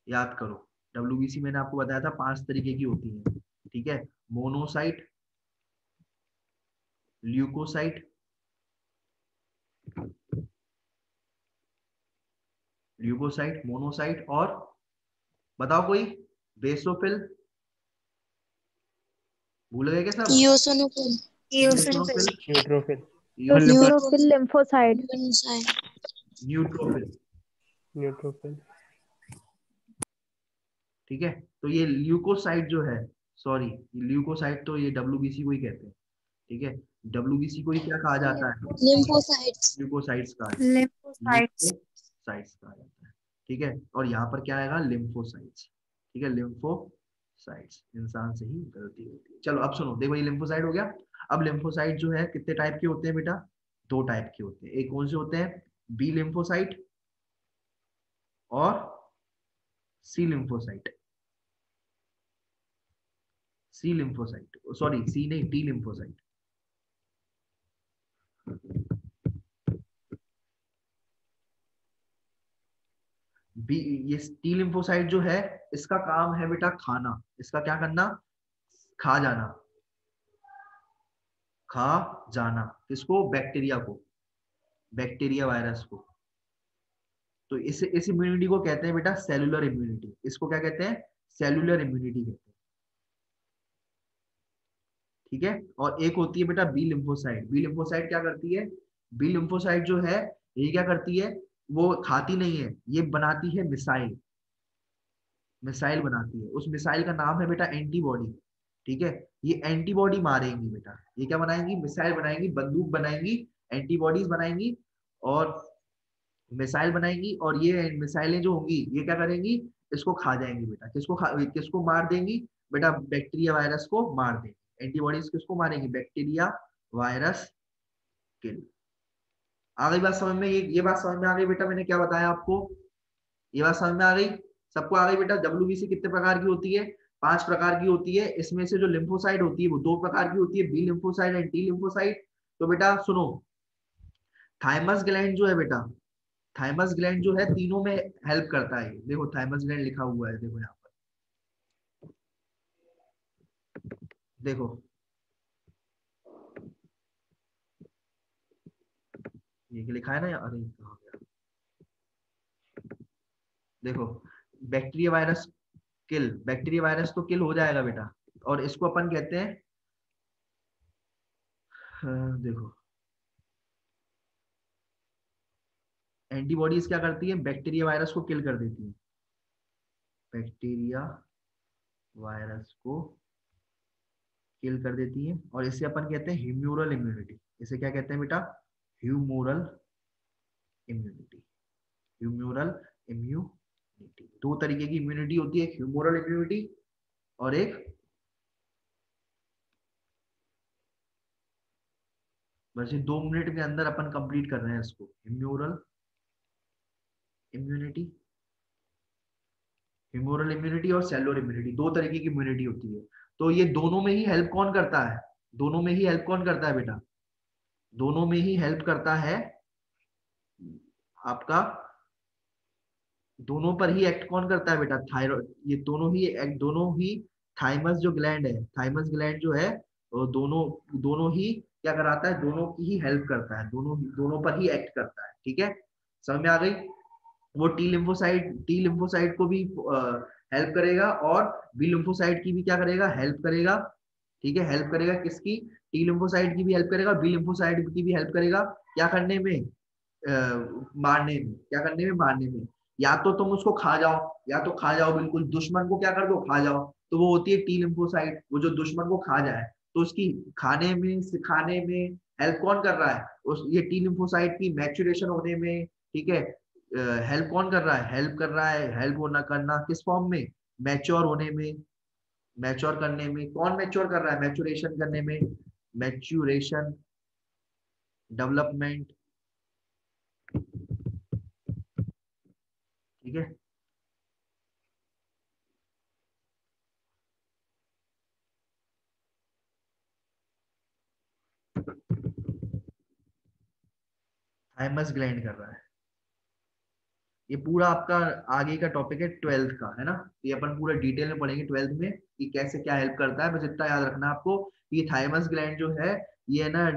याद करो। डब्ल्यूबीसी मैंने आपको बताया था 5 तरीके की होती है। ठीक है, मोनोसाइट, ल्यूकोसाइट, ल्यूकोसाइट, मोनोसाइट, और बताओ कोई, बेसोफिल, भूल गए क्या सब, Eosinophil. Eosinophil, neutrophil, Neutrophil. lymphocyte, neutrophil. Neutrophil, ठीक है, तो ये ल्यूकोसाइट जो है, सॉरी ल्यूकोसाइट तो ये डब्ल्यूबीसी को ही कहते हैं। ठीक है, डब्ल्यूबीसी को ही क्या कहा जाता है, Lymphocytes. ल्यूकोसाइट्स कहा जाता है, lymphocytes, ल्यूकोसाइट्स कहा जाता है। ठीक है, और यहाँ पर क्या आएगा, लिम्फोसाइट्स। ठीक है, लिम्फोसाइट्स, इंसान से ही गलती होती है। चलो अब सुनो, देखो ये लिम्फोसाइट हो गया। अब लिम्फोसाइट जो है कितने टाइप के होते हैं बेटा, 2 टाइप के होते हैं। एक कौन से होते हैं, बी लिम्फोसाइट और सी लिम्फोसाइट। सी लिम्फोसाइट, सॉरी सी नहीं, टी लिम्फोसाइट। बी, ये टी लिम्फोसाइट जो है, इसका काम है बेटा खाना, इसका क्या करना, खा जाना, खा जाना, किसको, बैक्टीरिया को, बैक्टीरिया वायरस को। तो इस इम्यूनिटी को कहते हैं बेटा सेलुलर इम्यूनिटी। इसको क्या कहते हैं, सेलुलर इम्यूनिटी कहते हैं। ठीक है, और एक होती है बेटा बी लिम्फोसाइट। बी लिम्फोसाइट क्या करती है, बी लिम्फोसाइट जो है, ये क्या करती है, वो खाती नहीं है, ये बनाती है मिसाइल, मिसाइल बनाती है। उस मिसाइल का नाम है बेटा एंटीबॉडी। ठीक है, ये एंटीबॉडी मारेंगी बेटा, ये क्या बनाएंगी, मिसाइल बनाएंगी, बंदूक बनाएंगी, एंटीबॉडीज बनाएंगी, और मिसाइल बनाएंगी। और ये मिसाइलें जो होंगी ये क्या करेंगी, इसको खा जाएंगी बेटा। किसको मार देंगी बेटा, बैक्टीरिया वायरस को मार देंगी। एंटीबॉडीज किसको मारेंगी, बैक्टीरिया वायरस किल। आ गई बात समझ में, ये बात समझ में आ गई बेटा, मैंने क्या बताया आपको, ये बात समझ में आ गई, सबको आ गई बेटा। डब्ल्यूबीसी कितने प्रकार की होती है, 5 प्रकार की होती है। इसमें से जो लिम्फोसाइट होती है वो 2 प्रकार की होती है, B lymphocyte and T lymphocyte. तो बेटा सुनो, थाइमस ग्लैंड जो है बेटा, थाइमस ग्लैंड जो है तीनों में हेल्प करता है। देखो थाइमस ग्लैंड लिखा हुआ है, देखो यहाँ पर, देखो ये लिखा है ना, अरे कहाँ गया, देखो बैक्टीरिया वायरस किल, बैक्टीरिया वायरस तो किल हो जाएगा बेटा, और इसको अपन कहते हैं देखो एंटीबॉडीज क्या करती है, बैक्टीरिया वायरस को किल कर देती है, बैक्टीरिया वायरस को किल कर देती है, और इसे अपन कहते हैं ह्यूमोरल इम्यूनिटी। इसे क्या कहते हैं बेटा, ह्यूमोरल इम्यूनिटी, ह्यूमोरल इम्यूनिटी। 2 तरीके की इम्यूनिटी होती है, एक ह्यूमोरल इम्यूनिटी और एक, बस ये 2 मिनट के अंदर अपन कंप्लीट कर रहे हैं इसको, ह्यूमोरल इम्यूनिटी, ह्यूमोरल इम्यूनिटी और सेलुलर इम्यूनिटी, दो तरीके की इम्यूनिटी होती है। तो ये दोनों में ही हेल्प कौन करता है? दोनों में ही हेल्प कौन करता है बेटा? दोनों में ही हेल्प करता है आपका, दोनों पर ही एक्ट कौन करता है बेटा? थायराइड, ये दोनों ही एक्ट, दोनों ही थाइमस जो ग्लैंड है, थाइमस ग्लैंड जो है वो दोनों दोनों ही क्या कराता है? दोनों की ही हेल्प करता है, दोनों दोनों पर ही एक्ट करता है। ठीक है, समझ में आ गई? वो टी लिम्फोसाइट को भी हेल्प करेगा और बी लिम्फोसाइट की भी क्या करेगा? हेल्प करेगा। ठीक है, हेल्प करेगा किसकी? टी लिम्फोसाइट की भी हेल्प करेगा, बी लिम्फोसाइट की भी हेल्प करेगा। क्या करने में? मारने में। क्या करने में? मारने में। या तो तुम उसको खा जाओ, या तो खा जाओ, बिल्कुल दुश्मन को क्या कर दो? खा जाओ। तो वो होती है टी लिम्फोसाइट, वो जो दुश्मन को खा जाए। तो उसकी खाने में, सिखाने में हेल्प कौन कर रहा है? उस ये टी लिम्फोसाइट की मैच्योरेशन होने में। ठीक है, हेल्प कौन कर रहा है? हेल्प कर रहा है, हेल्प होना करना किस फॉर्म में? मैच्योर होने में, मैच्योर करने में। कौन मैच्योर कर रहा है? मैच्योरेशन करने में, मैच्योरेशन, डेवलपमेंट। ठीक है, थाइमस ग्लैंड कर रहा है। ये पूरा आपका आगे का टॉपिक है 12th का, है ना? ये अपन पूरा डिटेल में पढ़ेंगे 12th में कि कैसे क्या हेल्प करता है। बस इतना याद रखना आपको, ये थाइमस ग्लैंड जो है ये है ना,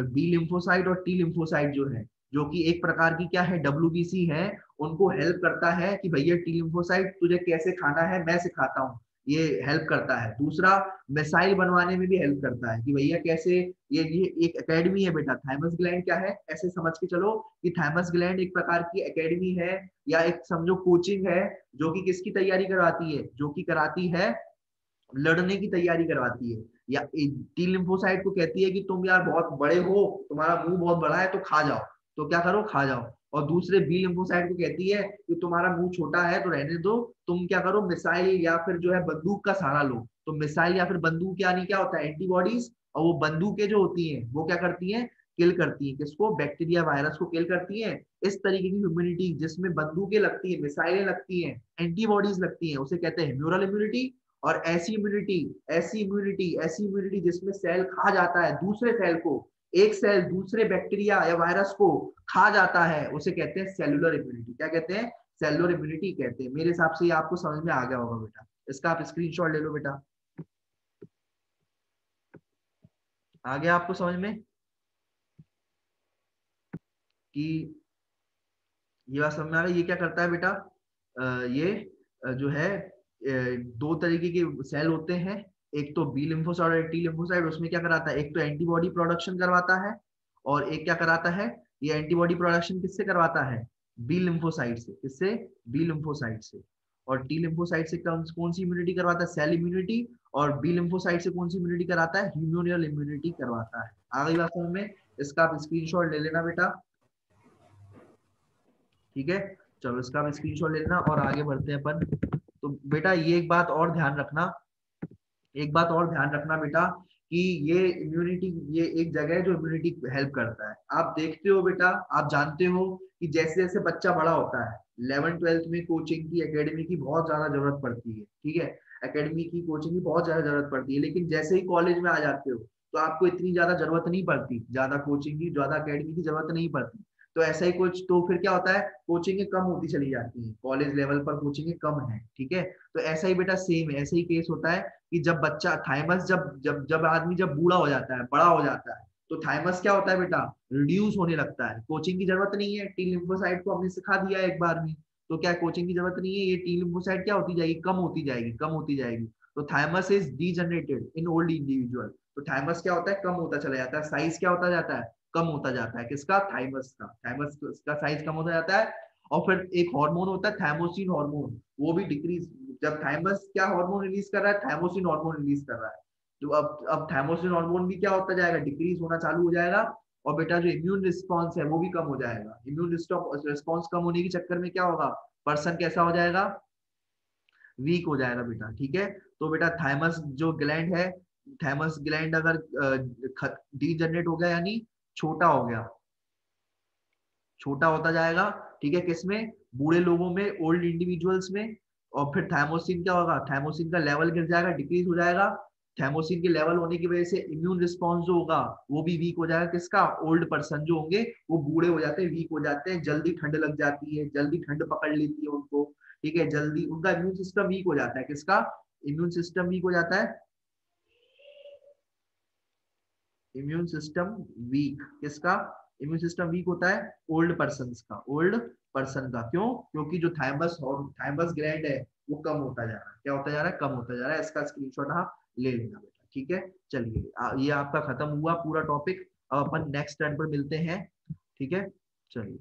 बी लिम्फोसाइट और टी लिम्फोसाइट जो है, जो कि एक प्रकार की क्या है? डब्ल्यूबीसी है। उनको हेल्प करता है कि भैया टी लिम्फोसाइट तुझे कैसे खाना है मैं सिखाता हूँ, ये हेल्प करता है। दूसरा, मिसाइल बनवाने में भी हेल्प करता है कि भैया कैसे, ये एक एकेडमी है बेटा। थाइमस ग्लैंड क्या है? ऐसे समझ के चलो कि थाइमस ग्लैंड एक प्रकार की एकेडमी है, या एक समझो कोचिंग है, जो कि किसकी तैयारी करवाती है? जो कि कराती है, लड़ने की तैयारी करवाती है। या टी लिम्फोसाइट को कहती है कि तुम यार बहुत बड़े हो, तुम्हारा मुंह बहुत बड़ा है तो खा जाओ, तो क्या करो? खा जाओ। और दूसरे बी लिम्फोसाइट को कहती है कि तुम्हारा मुंह छोटा है तो रहने दो, तुम क्या करो? मिसाइल या फिर जो है बंदूक का सहारा लो। तो मिसाइल या फिर बंदूक यानी क्या होता है? एंटीबॉडीज। और वो बंदूकें जो होती हैं वो क्या करती हैं? किल करती हैं। किसको? बैक्टीरिया, वायरस को किल करती हैं। इस तरीके की इम्यूनिटी जिसमें बंदूकें लगती हैं, मिसाइलें लगती हैं, एंटीबॉडीज लगती हैं, उसे कहते हैं ह्यूमरल इम्यूनिटी। और ऐसी इम्यूनिटी जिसमें सेल खा जाता है दूसरे सेल को, एक सेल दूसरे बैक्टीरिया या वायरस को खा जाता है, उसे कहते हैं सेलुलर इम्यूनिटी। क्या कहते हैं? सेलुलर इम्यूनिटी कहते हैं। मेरे हिसाब से ये आपको समझ में आ गया होगा बेटा। इसका आप स्क्रीनशॉट ले लो बेटा। आ गया आपको समझ में कि ये बात समझ में आ रही है? ये क्या करता है बेटा? ये जो है दो तरीके के सेल होते हैं, एक तो बी लिम्फोसाइट और टी लिम्फोसाइट। उसमें क्या कराता है? एक तो एंटीबॉडी प्रोडक्शन करवाता है, और एक क्या कराता है? ये एंटीबॉडी प्रोडक्शन किससे करवाता है? बी लिम्फोसाइट से। किससे? बी लिम्फोसाइट से। और टी लिम्फोसाइट से कौन सी इम्यूनिटी करवाता है? Cell immunity. और बी लिम्फोसाइट से कौन सी इम्यूनिटी कराता है? ह्यूमोनियल इम्यूनिटी करवाता है। आ गई बात समझ में? इसका आप स्क्रीनशॉट ले लेना बेटा। ठीक है, चलो इसका भी स्क्रीनशॉट ले लेना और आगे बढ़ते हैं अपन। तो बेटा ये एक बात और ध्यान रखना, एक बात और ध्यान रखना बेटा, कि ये इम्यूनिटी, ये एक जगह है जो इम्यूनिटी हेल्प करता है। आप देखते हो बेटा, आप जानते हो कि जैसे जैसे बच्चा बड़ा होता है, 11th-12th में कोचिंग की, एकेडमी की बहुत ज्यादा जरूरत पड़ती है। ठीक है, एकेडमी की, कोचिंग की बहुत ज्यादा जरूरत पड़ती है। लेकिन जैसे ही कॉलेज में आ जाते हो तो आपको इतनी ज्यादा जरूरत नहीं पड़ती, ज्यादा कोचिंग की, ज्यादा एकेडमी की जरूरत नहीं पड़ती। तो ऐसा ही कुछ, तो फिर क्या होता है? कोचिंग कम होती चली जाती है, कॉलेज लेवल पर कोचिंग कम है। ठीक है, तो ऐसा ही बेटा सेम है, ऐसा ही केस होता है कि जब बच्चा थाइमस, जब जब जब आदमी जब बूढ़ा हो जाता है, बड़ा हो जाता है, तो थाइमस क्या होता है बेटा? रिड्यूस होने लगता है। कोचिंग की जरूरत नहीं है, टी लिम्फोसाइट को हमने सिखा दिया एक बार में, तो क्या कोचिंग की जरूरत नहीं है? ये टी लिम्फोसाइट क्या होती जाएगी? कम होती जाएगी, कम होती जाएगी। तो thymus is degenerated in old individual. तो थाइमस क्या होता है? कम होता चला जाता है। साइज क्या होता जाता है? कम होता जाता है। किसका? थाइमस का। थाइमस का साइज कम होता जाता है। और फिर एक हार्मोन होता है थाइमोसिन हार्मोन, वो भी डिक्रीज। जब थाइमस क्या हार्मोन रिलीज कर रहा है? थाइमोसिन हार्मोन रिलीज कर रहा है। तो अब थाइमोसिन हार्मोन भी क्या होता जाएगा? डिक्रीज होना चालू हो जाएगा। और बेटा जो इम्यून रिस्पॉन्स है वो भी कम हो जाएगा। इम्यून रिस्पॉन्स कम होने के चक्कर में क्या होगा? पर्सन कैसा हो जाएगा? वीक हो जाएगा बेटा। ठीक है, तो बेटा थाइमस जो ग्लैंड है, थाइमस ग्लैंड अगर डीजनरेट हो गया यानी छोटा हो गया, छोटा होता जाएगा, ठीक है, किसमें, बूढ़े लोगों में, ओल्ड इंडिविजुअल्स में। और फिर थाइमोसिन क्या होगा, थाइमोसिन का लेवल गिर जाएगा, डिक्रीज हो जाएगा। थाइमोसिन के लेवल होने की वजह से इम्यून रिस्पॉन्स जो होगा वो भी वीक हो जाएगा। किसका, ओल्ड पर्सन जो होंगे वो बूढ़े हो जाते हैं, वीक हो जाते हैं, जल्दी ठंड लग जाती है, जल्दी ठंड पकड़ लेती है उनको, ठीक है, जल्दी उनका इम्यून सिस्टम वीक हो जाता है। किसका, इम्यून सिस्टम वीक हो जाता है, इम्यून सिस्टम वीक। किसका, इम्यून सिस्टम वीक होता है, ओल्ड पर्सन का, ओल्ड पर्सन का। क्यों, क्योंकि जो थाइमस और थाइमस ग्लैंड है वो कम होता जा रहा है। क्या होता जा रहा है, कम होता जा रहा है। इसका स्क्रीनशॉट आप ले लेना बेटा, ठीक है। चलिए ये आपका खत्म हुआ पूरा टॉपिक। अब अपन नेक्स्ट टर्न पर मिलते हैं, ठीक है, चलिए।